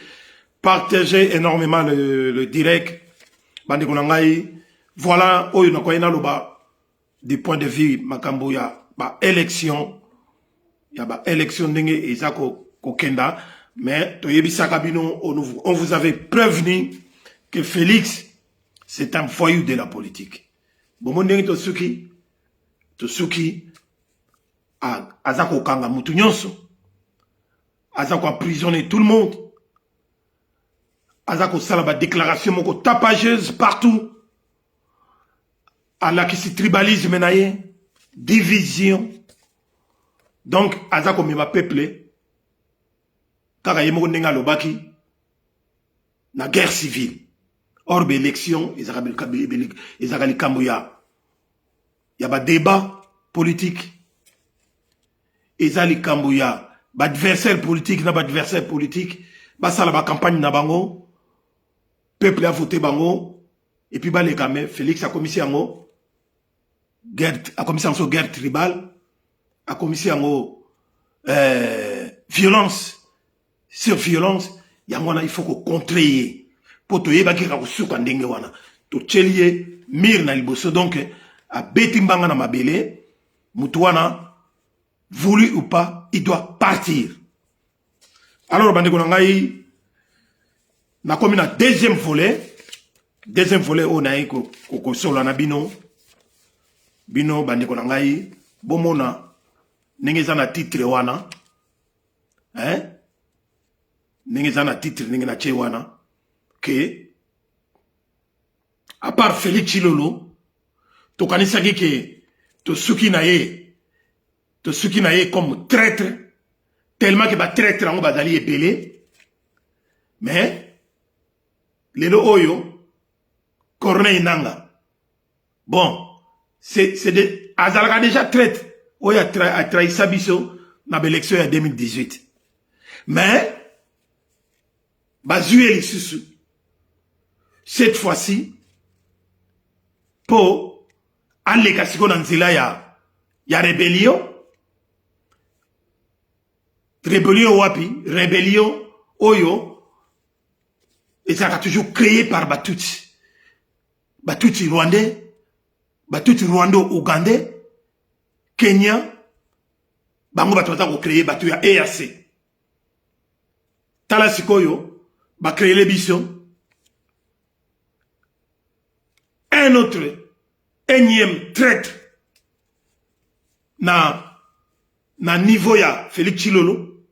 Partagez énormément le direct. Voilà. Du point de vue, Makambo, il y a élection. Il y a élection d'Enge et Zako Kokenda. Mais, on vous avait prévenu que Félix, c'est un voyou de la politique. Bon, Tosuki, Azako Kanga Moutounionso, Azako emprisonné tout le monde, Azako Salaba déclaration moko tapageuse partout, Allah qui se tribalisme menaye, division. Donc, Azako mema peuple, Kaka Yemoko Nenga Lobaki, na guerre civile. Or, l'élection, ils ont il y a un débat politique. Ils ont un adversaire politique, n'a pas adversaire politique. Ça la campagne na bango. Peuple a voté bango. Et puis, les gamins, Félix a commis guerre tribale, a commis violence sur violence. Il faut qu'on contre. Pour te yeba kika kusuka ndenge wana to chelie mir na liboso donc a beti mbanga na mabele mutu wana voulu ou pas il doit partir. Alors bande ko ngai na komi na deuxième volet on a ko solo na bino bande ko ngai bomona ndenge za na titre wana ndenge za na titre ndenge na che wana que, à part Félix Chilolo, to kanisaki que to suki na ye comme traître, tellement que ba traître en bazali est belé, mais lelo oyo Corneille Nanga, bon, c'est de Azalga déjà traître, oyo a trahi Sabiso na l'élection en 2018, mais bazué les sous. Cette fois-ci, pour aller kasiko dans nzela ya rébellion rébellion oyo et ça a toujours créé par Batutsi rwandais, Batutsi rwando-ougandais, Kenya, bango batota ko créer batu ya EAC. Tala sikoyo ba créer les bisons. Un autre énième traître na niveau ya Félix Chilolo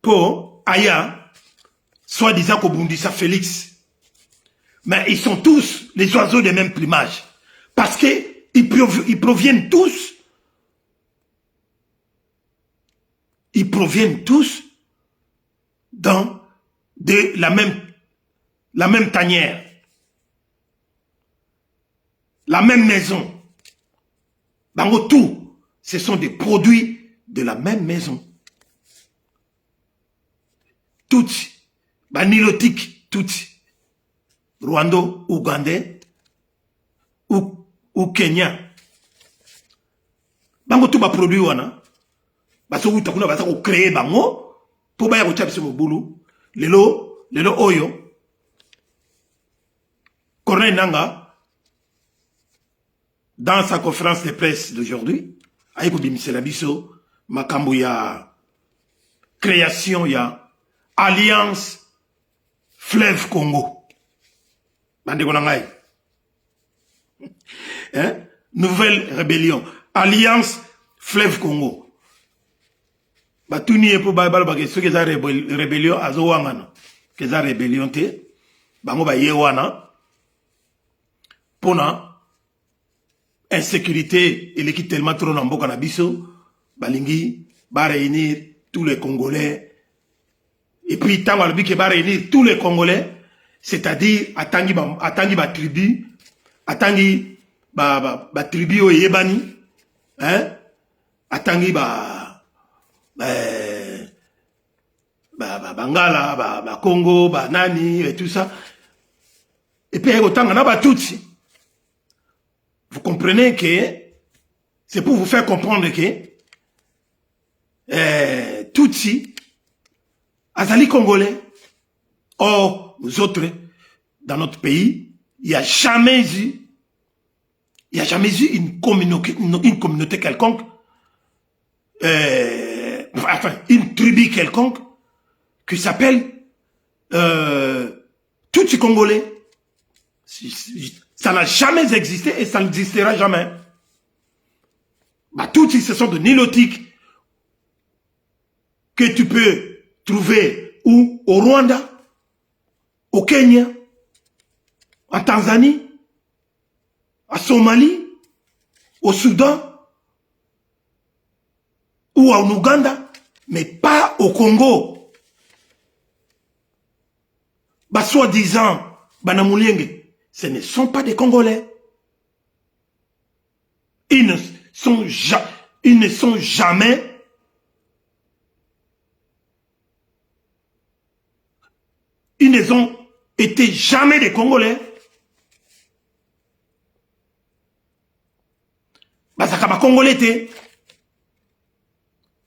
pour aya soi-disant kobundisa Félix, mais ils sont tous les oiseaux des mêmes plumages parce que ils proviennent tous dans de la même tanière, la même maison. Dans tout, ce sont des produits de la même maison. Tutsi, Nilotique, Tutsi, Rwando, Ougandais ou Kenya. Bango tout ba produit wana. Baso utakuna basa ko créer bango pour ba ya ko tchapse mo boulou. Lelo oyo. Corneille Nanga, dans sa conférence de presse d'aujourd'hui, aïko bimisela biso, makambo ya création ya Alliance Fleuve Congo. Bande konangai. Nouvelle rébellion. Alliance Fleuve Congo. Batuni epo babal ba keso ke za rébellion azo wangana. Ke za rébellion te. Bango ba yewana. Pona insécurité et l'équipe tellement trop dans Mboka Nabiso, balingi va réunir tous les Congolais. Et puis tant que va réunir tous les Congolais, c'est-à-dire atangi ba tribu, atangi ba tribu o yebani, atangi Bangala, ba Congo, ba Nani et tout ça. Et puis autant on a ba Tutsi. Vous comprenez que c'est pour vous faire comprendre que Tutsi, Azali Congolais, or nous autres, dans notre pays, il n'y a jamais eu une communauté quelconque, enfin, une tribu quelconque, qui s'appelle Tutsi Congolais. Ça n'a jamais existé et ça n'existera jamais. Tutsi, ce sont de nilotiques que tu peux trouver où? Au Rwanda, au Kenya, en Tanzanie, à Somalie, au Soudan, ou en Ouganda, mais pas au Congo. bah, soi-disant, Banamoulienge, ce ne sont pas des Congolais. Ils ne sont jamais ils ne ont été jamais des Congolais. Basaka ba Congolais te.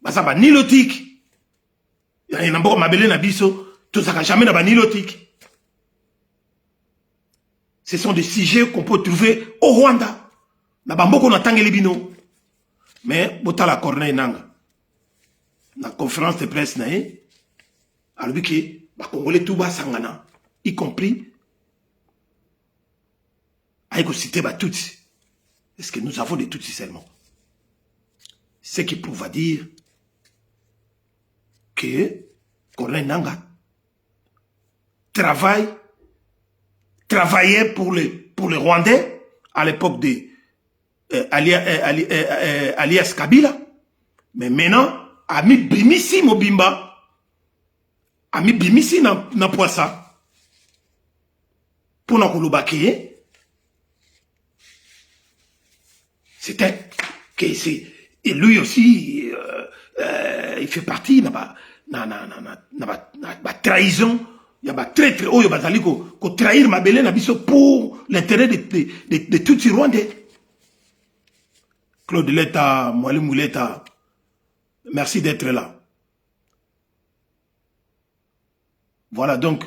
Basaka ba nilotique. Il y a un mabele na biso, tout ça jamais na ba nilotique. Ce sont des sujets qu'on peut trouver au Rwanda. Na ba mboko na tangeli bino. Mais botala Corneille Nanga. Na conférence de presse na ye, alobi ke ba Congolais tout bas sangana, y compris aiko cité ba Tutsi. Est-ce que nous avons des Tutsis seulement? Ce qui prouve à dire que Corneille Nanga travaillait pour les Rwandais à l'époque de alias Kabila, mais maintenant Ami Bimisi Mobimba, Ami Bimisi na poissa pour na kolobaki. C'était que c'est et lui aussi il fait partie na trahison, il y a traître oyo bazali ko trahir mabele na biso pour l'intérêt de tous les Rwandais. Claude Leta, Mwalimu Leta, merci d'être là. Voilà donc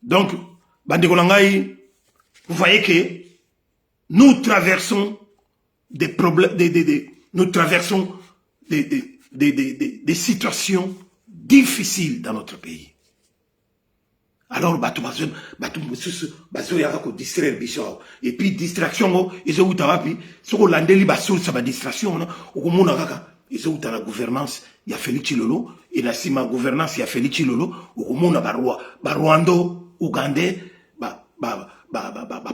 Bandekolangai, vous voyez que nous traversons des problèmes, nous traversons des situations difficiles dans notre pays. Alors, et puis distraction, ils ont eu ce qu'on a dit, c'est distraction, ils ont eu la gouvernance, il y a Félix Chilolo, et la cima gouvernance, il y a Félix Chilolo, au monde Rwando, Ougandais,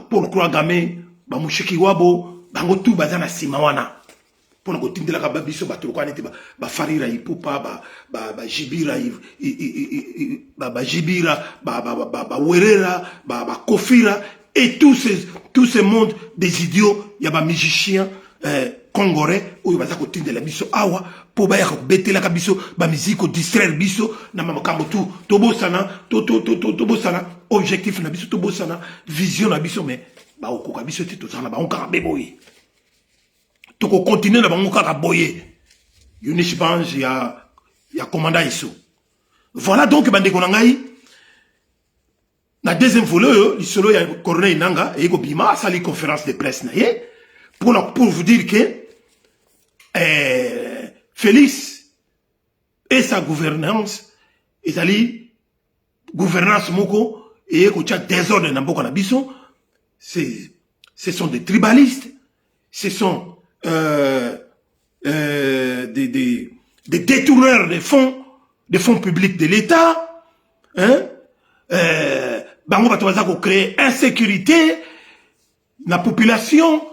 Paul Kouagame, Mushiki Wabo, bango tout bazana simawana. Pour nous tindela ka babiso batuloko anete ba farira ipupa ba jibira ba werera ba kofira et tous ces mondes des idiots, il y a ba musiciens congolais ou baza ko tindela biso awa po ba ya betela ka biso ba musique distraire biso na makambo tout tobosana objectif na biso tobosana vision na biso mais ba okoka biso te tozana ba onka beboyi to ko continuer na ba onka boye Yunish Banj ya commandant Isso. Voilà donc bande ko ngai na deuxième volet lisolo ya Corneille Nanga et ko bima sali conférence de presse na ye pour vous dire que Félix et sa gouvernance ezali gouvernance moko et ko tia désordre na mboka na biso. Ce sont des tribalistes, ce sont des détourneurs des fonds publics de l'État. Bango batoza ko créer insécurité na population,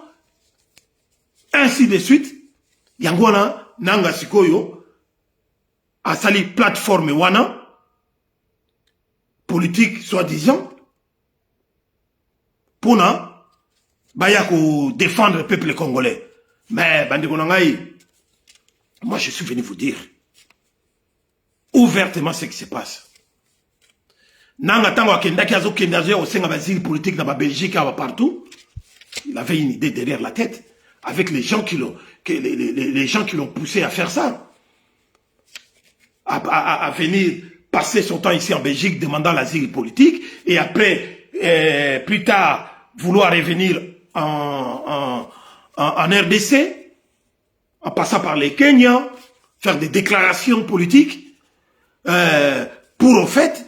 ainsi de suite. Yangwana nanga sikoyo asali plateforme wana politique soi-disant pour baya ko défendre le peuple congolais. Mais bandeko nangai, moi je suis venu vous dire ouvertement ce qui se passe. Nanga tango akendaki azokenda au senga basile politique dans la Belgique et partout, il avait une idée derrière la tête avec les gens qui l'ont poussé à faire ça, à venir passer son temps ici en Belgique demandant l'asile politique et après plus tard vouloir revenir en RDC, en passant par les Kenyans, faire des déclarations politiques pour en fait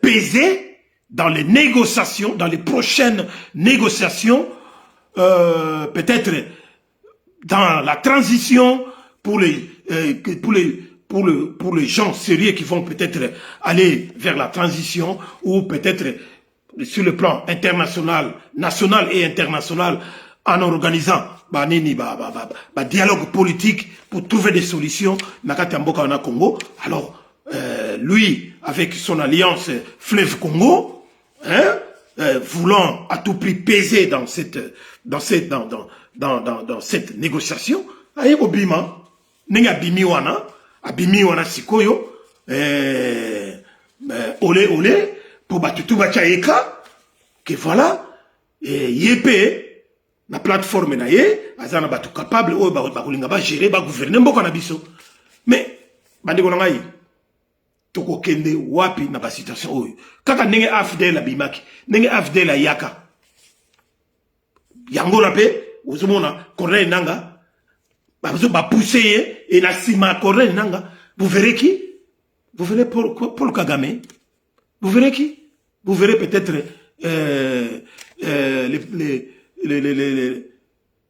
peser dans les négociations, dans les prochaines négociations, peut-être dans la transition pour les gens sérieux qui vont peut-être aller vers la transition ou peut-être sur le plan international, national et international, en organisant dialogue politique pour trouver des solutions dans le Congo. Alors, lui, avec son alliance Fleuve Congo, hein, voulant à tout prix peser dans cette négociation, aye obima, nenga abimi wana sikoyo, olé, pour batutu bachaeka, que voilà, yépé, la plateforme na ye, azana batu capable, bakulinga ba gérer, ba gouverner, mboko na biso. Mais, bandeko na ngai, toko kende wapi na ba situation oyo. Kaka nenge afdel abimaki, nenge afdel ayaka. Yango na pe, uzumona, Corneille Nanga, ba pousser et na sima Corneille Nanga, vous verrez qui? Vous verrez Paul Kagame. Vous verrez qui? Vous verrez peut-être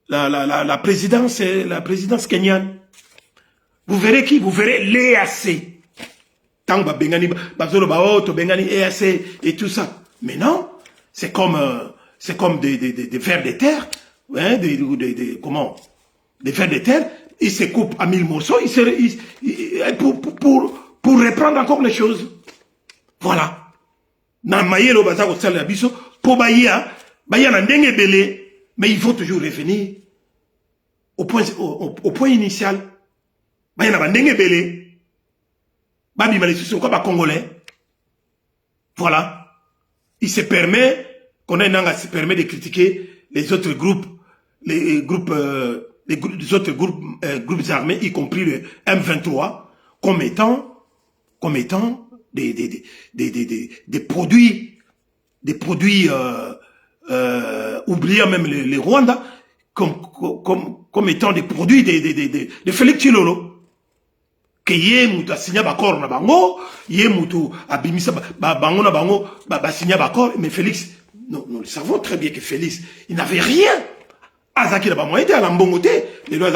la présidence kenyane. Vous verrez qui? Vous verrez l'EAC. Tant que Bengani, Bengani, EAC et tout ça. Mais non, c'est comme des vers de terre, hein, comment? Des vers de terre, ils se coupent à 1000 morceaux, pour reprendre encore les choses. Voilà. Na mayelo baza ko sala biso po baya na ndenge belé, mais il faut toujours revenir au point initial. Baya na ndenge belé. Babi malisusu ko ba congolais. Voilà. Il se permet se permet de critiquer les autres groupes, les autres groupes armés, y compris le M23, comme étant des produits, oubliant même les Rwandais, comme étant des produits de Félix Tshilolo. Que yé moutou a signé bakor na bango, yé moutou a bimisa bango na bango, signé bakor, mais Félix, nous le savons très bien que Félix, il n'avait rien. Azaki na ba moyen à l'ambongote, les lois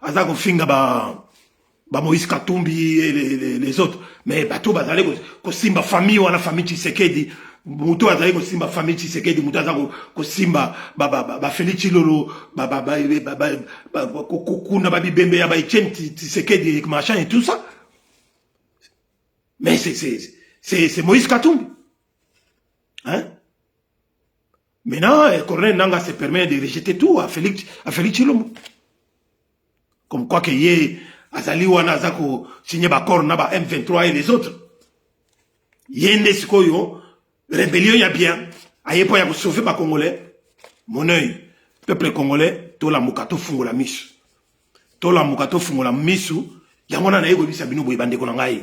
Azako finga Moïse Katumbi et les autres. Mais bateau bazale ko simba famille ou la famille Tshisekedi. Muto azale ko simba famille Tshisekedi, muto azako ko simba Félix Tshilolo, kuna bibembe ya Etienne Tshisekedi machin et tout ça. Mais c'est Moïse Katumbi. Hein? Maintenant, Corneille Nanga se permet de rejeter tout à Félix Tshilolo. Comme quoi qu'il y ait Azali wana zako signé bakor na ba M23 et les autres. Yende sikoyo, rébellion ya bien. Aye po ya sauver ba Congolais. Mon œil, peuple congolais, to la mukato fungola misu. To la mukato fungola misu, yangona na yego bisa binu boy bande ko ngai.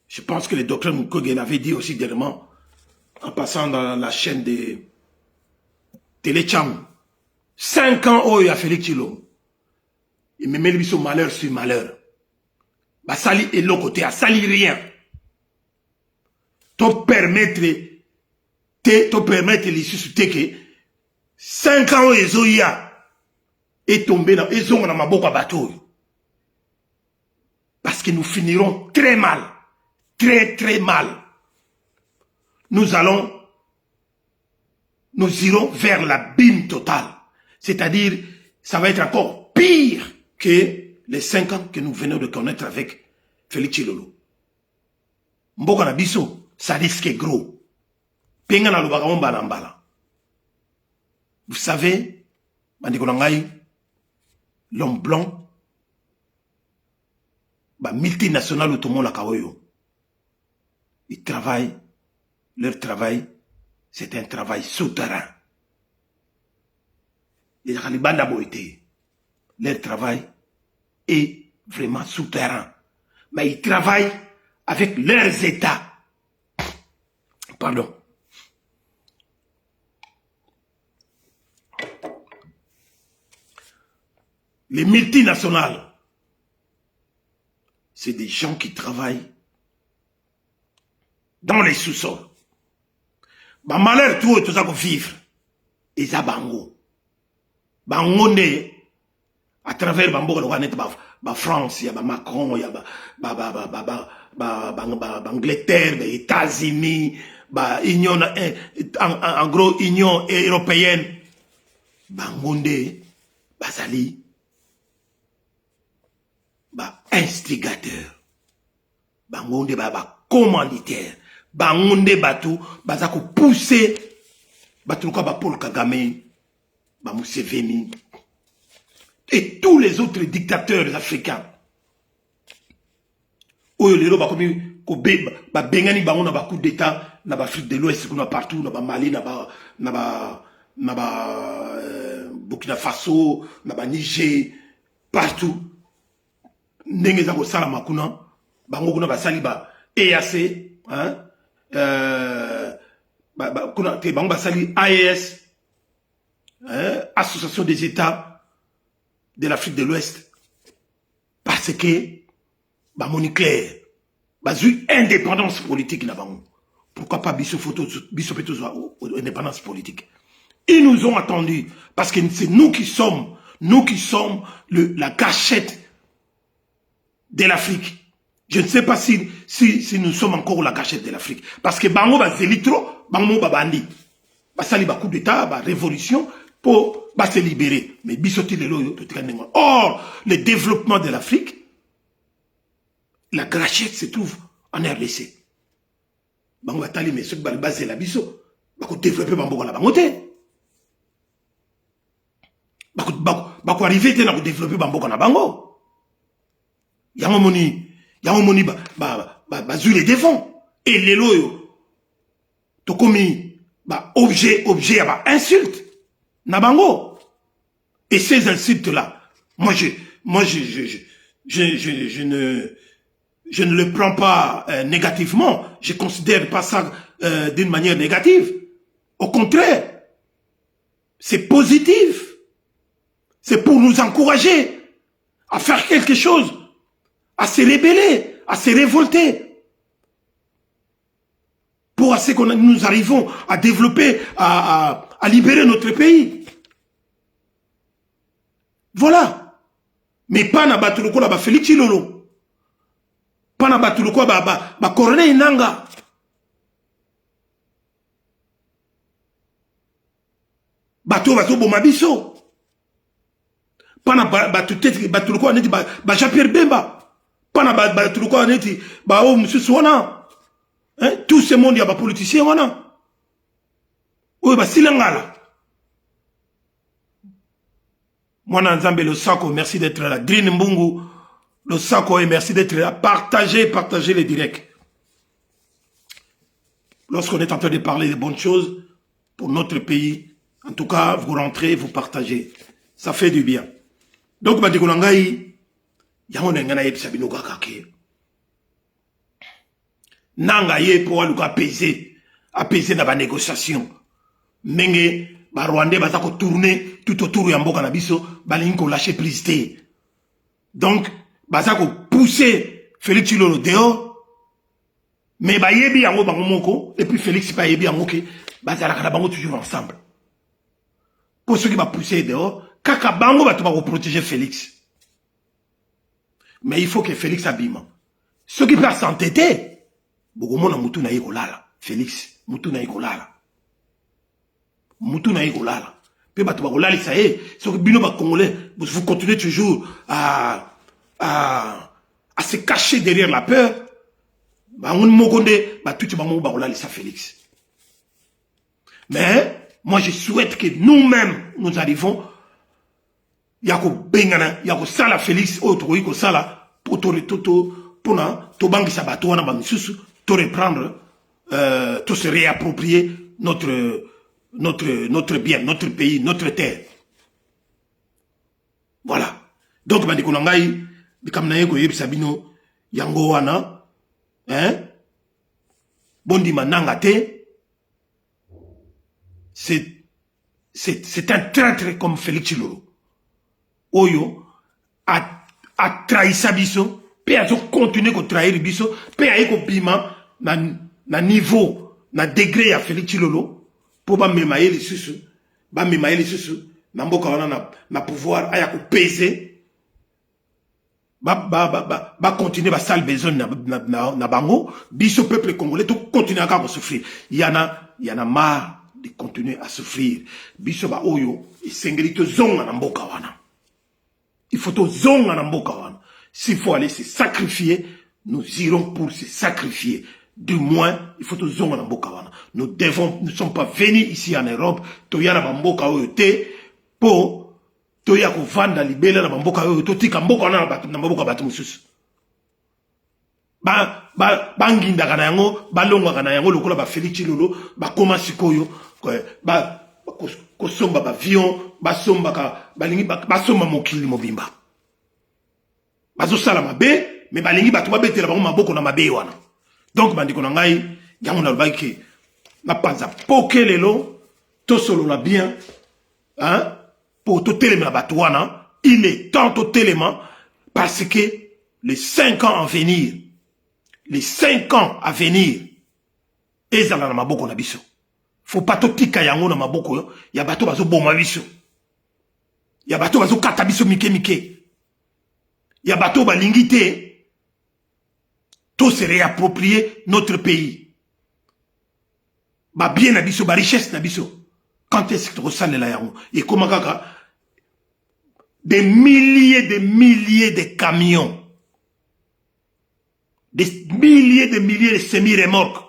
Je pense que le docteur Mukwege l'avait dit aussi dernièrement, en passant dans la chaîne de Télécham. 5 ans, oh, il a Félix Tshilolo. Il me met lui son malheur sur malheur. Bah, sali et l'autre côté, à sali rien. Te permettre l'issue sur que 5 ans, Ezoïa est tombé dans, Ezo, ma boca bateau. Parce que nous finirons très mal. Très, très mal. Nous irons vers l'abîme total. C'est-à-dire, ça va être encore pire que les 5 ans que nous venons de connaître avec Félix Tshilolo. Mboka na biso, ça risque gros. Penga na lobaka mbala mbala. Vous savez, bandeko na ngai, l'homme blanc, multinational ou tout le monde la kawoyo. Ils travaillent, leur travail, c'est un travail souterrain. Les Khalibanda Boïté, leur travail est vraiment souterrain. Mais ils travaillent avec leurs États. Pardon. Les multinationales, c'est des gens qui travaillent dans les sous-sols. Bah malheur tout ça qu'on vivre. Et ça bango. Bango à travers Bambo la France, il y a Macron, il y a Angleterre, les États-Unis, Union, en gros Union européenne. Bango Basali. ba instigateur bangonde ba commanditaire bangonde batu baza ko pousser batu ko ba Paul Kagame ba Museveni et tous les autres dictateurs africains oyo lelo ba komi ko ba bengani bango na ba coup d'état na ba Afrique de l'Ouest kuna partout na ba Mali na ba Burkina Faso na ba Niger partout ndenge za ko sala makuna bango kuna ba sali ba EAC hein kuna te bango ba sali AES hein? Association des États de l'Afrique de l'Ouest parce que bango ni clair bazu indépendance politique na bango. Pourquoi pas biso indépendance politique? Ils nous ont attendus parce que c'est nous qui sommes la cachette de l'Afrique. Je ne sais pas si nous sommes encore la cachette de l'Afrique. Parce que bango ba zelitro, bango ba bandi. Basali ba coup d'état, ba révolution pour se libérer. Mais bisoti lelo or, le développement de l'Afrique, la cachette se trouve en RDC. Bango batali mais ceux qui ba base la biso, ba ko développer bango la bangote. Ba ko arriver te na ko développer bango na bango. Yango moni ba zu les défend et les loyo to komi ba objet ya ba insulte na bango et ces insultes là moi je ne le prends pas négativement, je considère pas ça d'une manière négative, au contraire c'est positif, c'est pour nous encourager à faire quelque chose, à se rébeller, à se révolter. Pour ce que nous arrivons à développer, à libérer notre pays. Voilà. Mais pas na batuluko la ba Félix Tshilolo. Pas na batuluko ba Corneille Nangaa. Bato boma biso. Pas na batuluko neti ba Jean-Pierre Bemba. Pas na batuluko neti ba o mususu wana. Hein? Tout ce monde y a des politiciens wana. Oui, bah silangala. Mwana Nzambe le Sako, merci d'être là. Green Mbungu, le Sako, et merci d'être là. Partagez les directs. Lorsqu'on est en train de parler de bonnes choses pour notre pays, en tout cas, vous rentrez, vous partagez. Ça fait du bien. Donc, bah, Dikonangaï, yamone ngana yebisa bino kakake. Nanga ye pour apaiser dans la négociation. Menge, ba Rwandais ba ko tourner tout autour ya mboka na biso, ba linko lâcher prise té. Donc, ba ko pousser Félix Tshilolo dehors. Mais ba yebi yango bango moko et puis Félix pa yebi yango ke ba zala kana bango toujours ensemble. Pour ceux qui va pousser dehors, kaka bango ba to ba protéger Félix. Mais il faut que Félix abîme. Ceux qui peuvent s'entêter Bogomona mutu na yikolala Félix mutu na yikolala pe bato ba kolala ça est ce que bino ba congolais vous continuez toujours à se cacher derrière la peur ba ngun mokonde ba tuti ba mo ba kolala ça Félix. Mais moi je souhaite que nous-mêmes nous arrivons yako bengana yako sala Félix auto yiko sala pour pona to bangisa bato wana ba misusu tout reprendre, tout se réapproprier notre bien, notre pays, notre terre. Voilà. Donc, je dis que Sabino, yango wana, hein, bondi mananga te, c'est un traître comme Félix Tshilolo. Oyo, a trahi Sabiso, pe a continué à trahir Biso, pe a eko bima, na niveau, na degré à Félix Tshilolo, pour ba memaye les susu, na mboka wana na pouvoir, aya ko peser, ba continuer ba sale besoin na bango, biso peuple congolais, tout continuer à souffrir. Il y en a marre de continuer à souffrir. Biso ba oyo, il s'engrit to zonga na mboka wana. Il faut to zonga na mboka wana. S'il faut aller se sacrifier, nous irons pour se sacrifier. Du moins, il faut que nous ne sommes pas venus ici en Europe, toyana bamboka oyote, po, toya ko vanda libela na bamboka oyote, tika mboka na bamboka batu mususu. Banginda kana yango, balongwa kana yango, lokola ba Félix Tshilolo, ba koma sikoyo, kosomba ba avion, basomba ka, basomba mokili mobimba. Bazo sala mabe, mais balingi batu babetela bango maboko na mabe wana. Donc bandiko na ngai, yango na lobaki na panza poke lelo, to solo la bien, hein, pour to telema batu wana, il est temps to telema parce que les 5 ans à venir, les 5 ans à venir, ezala na maboko na biso. Faut pas to tika yango na maboko, ya bato bazo boma biso. Ya bato bazo kata biso mike mike. Ya bato balingi te, tout se réapproprier notre pays. Ba bien na biso, ba richesse na biso. Quand est-ce que tu ressens la yango? Et comment kaka? Des milliers de camions. Des milliers de semi-remorques.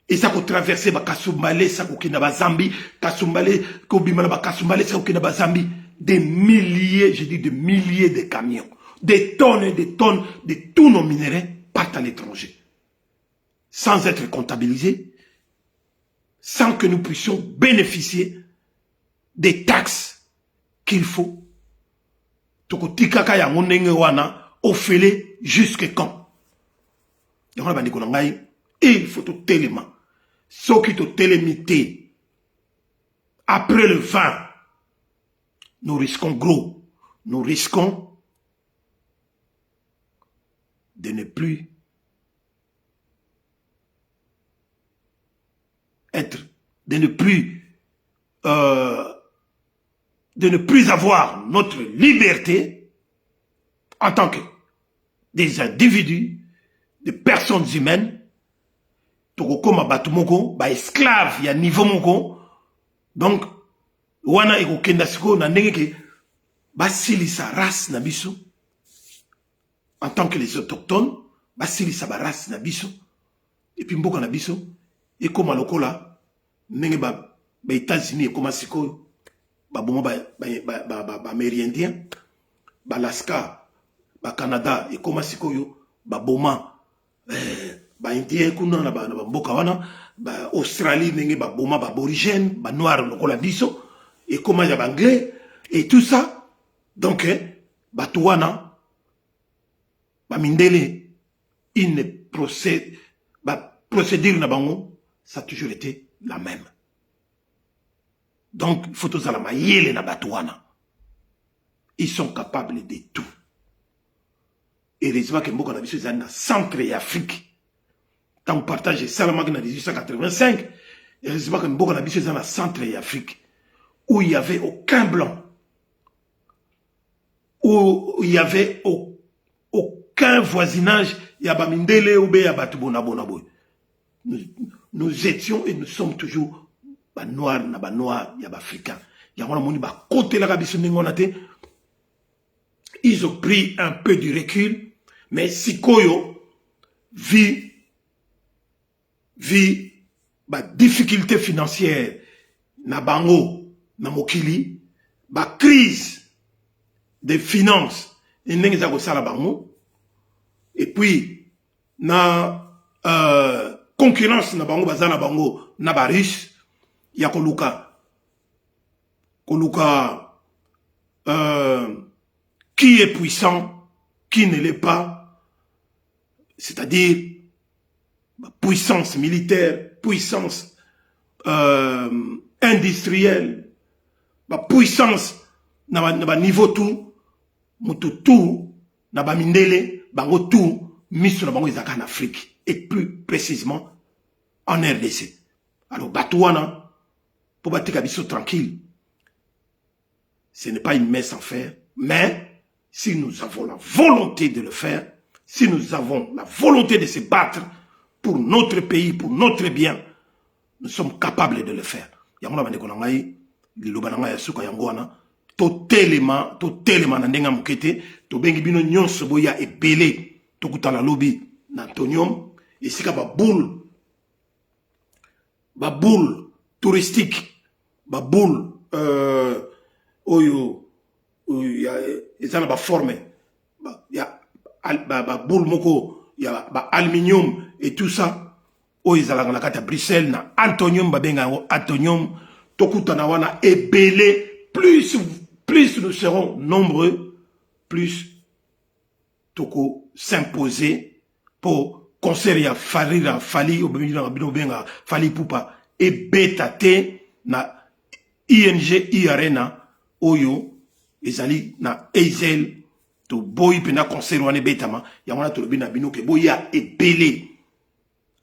Et ça qu'on traverse ba Kasumbale, ça qu'on kina ba Zambie, Kasumbale, Kobimala ba Kasumbale, ça qu'on kina ba Zambie. Des milliers, je dis de milliers de camions. Des tonnes et des tonnes de tous nos minéraux partent à l'étranger. Sans être comptabilisés, sans que nous puissions bénéficier des taxes qu'il faut. Toko tikaka ya ngonenge wana, ofele jusque quand? Y'a bandi konangai, il faut tout télément. Ce qui te télémité, après le 20, nous risquons gros. Nous risquons de ne plus être, de ne plus avoir notre liberté en tant que des individus, des personnes humaines. Tokokoma batu moko, ba esclave ya niveau moko. Donc wana ekokenda siko na ndenge ke basilisa race na biso en tant que les autochtones, basilisa ba race na biso et puis mboka na biso ekoma lokola ndenge ba États-Unis ekoma siko ba boma ba amérindien, ba Alaska, ba Canada ekoma siko yo ba boma ba indien kuna na ba mboka wana, ba Australie ndenge ba boma ba aborigène, ba noir lokola biso et comment il y a anglais et tout ça. Donc batouana ba mindele une procédure na bango, ça a toujours été la même. Donc il faut tous à la mayele na batouana. Ils sont capables de tout. Et heureusement que mboka na biso za na centre et Afrique. Quand on partage ça la en 1885, heureusement que mboka na biso za na centre et Afrique, où il n'y avait aucun blanc, où il n'y avait aucun voisinage, Yabamindele ou Yabatubonabonaboy. Nous étions et nous sommes toujours noirs, noirs, africains. Ils ont pris un peu du recul, mais Sikoyo vit difficulté financière, Nabango, na mokili, ba crise des finances, et puis na concurrence na bango bazana bango na baris ya koluka qui est puissant, qui ne l'est pas, c'est-à-dire puissance militaire, puissance industrielle, ba puissance na ba niveau tout mutu tout na ba mindele bango tout miso na bango ezaka en Afrique et plus précisément en RDC. Alors batouana pour batika biso tranquille, ce n'est pas une messe en fer, mais si nous avons la volonté de le faire, si nous avons la volonté de se battre pour notre pays, pour notre bien, nous sommes capables de le faire. Yamona bande konangai liloba nanga ya suka yango wana to telema na ndenga mukete to bengi bino nyonso boya ebele to kutana lobby na Antonium et sika ba boule touristique ba boule oyo ya ezana ba forme ya ba boule moko ya ba aluminium et tout ça oyo ezalaka na kati ya Bruxelles na Antonium ba benga yango Antonium to kutana wana ebele. Plus nous serons nombreux, plus toko s'imposer pour conseiller à Fali Poupa et Betate na ING Arena Oyo ezali na Ezel to boy pena conseil wane betama ya wana to bina bino ke boya ebele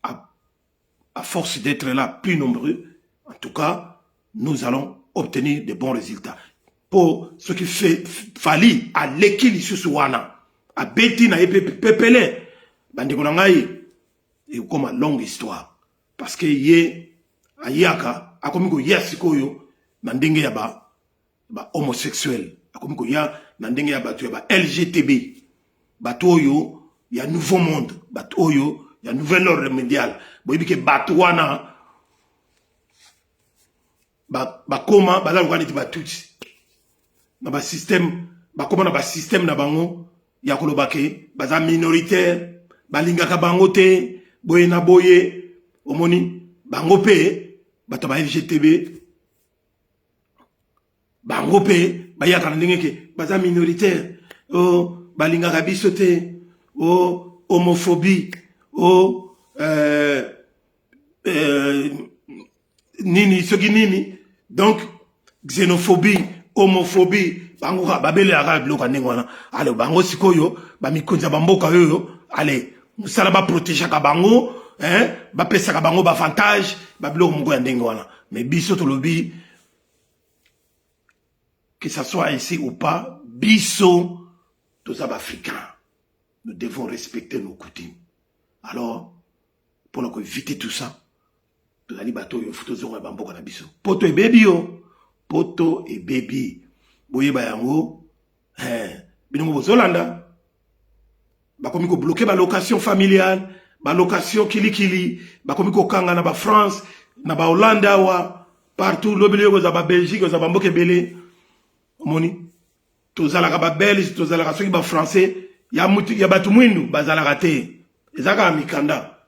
à force d'être là plus nombreux. En tout cas, nous allons obtenir de bons résultats. Pour ce qui fait Fali à l'équilibre sur wana à beti na pepele bandi konangai et comme une longue histoire parce que yé ayaka akomiko yasikoyo na ndenge ya ba homosexuel akomiko ya na ndenge ya batu ya ba LGTB batu oyo ya nouveau monde batu oyo ya nouvel ordre mondial boyebi ke batu wana bakoma bazali kwaniti batuti na ba système bakoma na ba système na bango ya kolobake baza minoritaire balingaka bango te boye na boye omoni bango pe bato ba LGTB bango pe bayaka na ndenge ke baza minoritaire o balingaka biso te o homophobie o nini soki nini donc xénophobie homophobie bango babele aka biloko ndenge wana ale bango sikoyo bamikonza bamboka yoyo ale musala ba protéger ka bango ba pesa ka bango ba avantage ba biloko moko ya ndenge wana mais biso to lobi que ça soit ici ou pas biso tous les Africains nous devons respecter nos coutumes. Alors pour éviter tout ça tous les bateaux yo photo zonga bamboka na biso poto e baby yo poto et baby boye ba yango bino bozolanda bakomi ko bloquer ba location familiale ba location kilikili bakomi ko kanga na ba France na ba Hollande wa partout lobele ko za ba Belgique za ba mboke belé moni tozalaka ba Belge tozalaka soki ba français ya mutu ya batu mwindu bazalaka te ezaka mikanda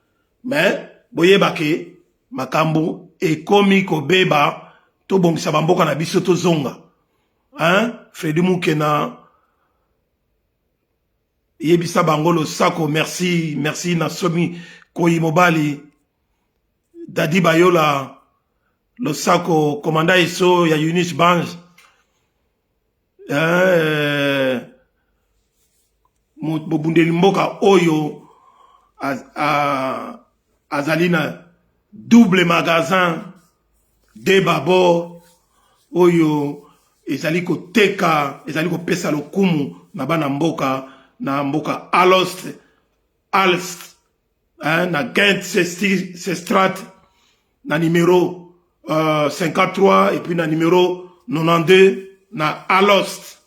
mais boye bake makambo ekomi ko beba to bongisa bamboka na biso to zonga Fredi Mukena yebisa bangolo sako merci na somi koyi mobali Dadi Bayola lo sako komanda iso ya Eunice Bange bobundeli mboka oyo azalina double magasin de babo oyo ezali ko teka ezali ko pesa lokumu na bana mboka na mboka Alst na Gent Strat na numéro 53 et puis na numéro 92 na Alst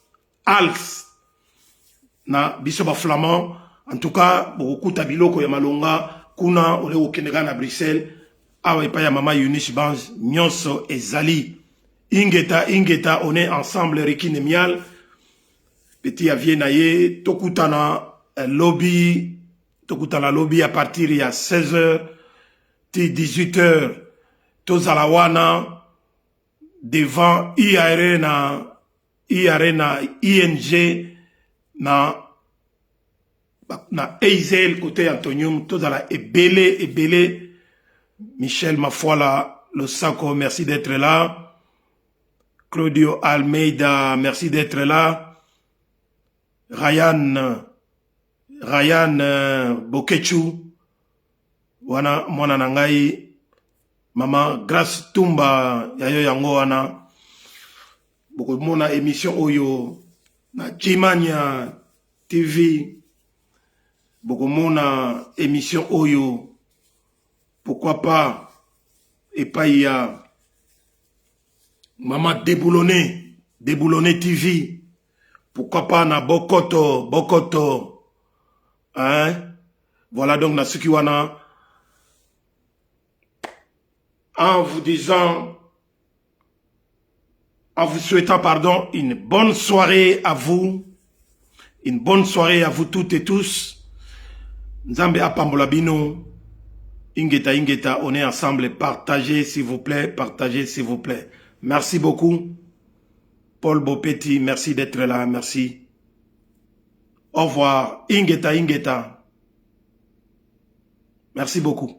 na biso ba flamand. En tout cas beaucoup tabiloko ya malonga kuna ole okendeka na Bruxelles awa epa ya mama Eunice Bange nyonso ezali ingeta on est ensemble Rekine Mial petit avie na ye tokutana lobby à partir ya 16h ti 18h tozala wana devant ING na Ezel côté Antonium tozala ebele Michel Mafoila le Sako merci d'être là. Claudio Almeida merci d'être là. Ryan Bokechu wana mwana nangai mama Grace Tumba yayo yango wana boko mona émission oyo na Jimania TV boko mona émission oyo pourquoi pas et pas il y a maman Déboulonné TV Pourquoi pas na Bokoto. Hein? Voilà donc na Sukiwana. En vous disant, en vous souhaitant, pardon, une bonne soirée à vous. Une bonne soirée à vous toutes et tous. Nzambe apambolabino. Ingeta, on est ensemble. Partagez s'il vous plaît, partagez s'il vous plaît. Merci beaucoup. Paul Bopetti, merci d'être là, merci. Au revoir. Ingeta. Merci beaucoup.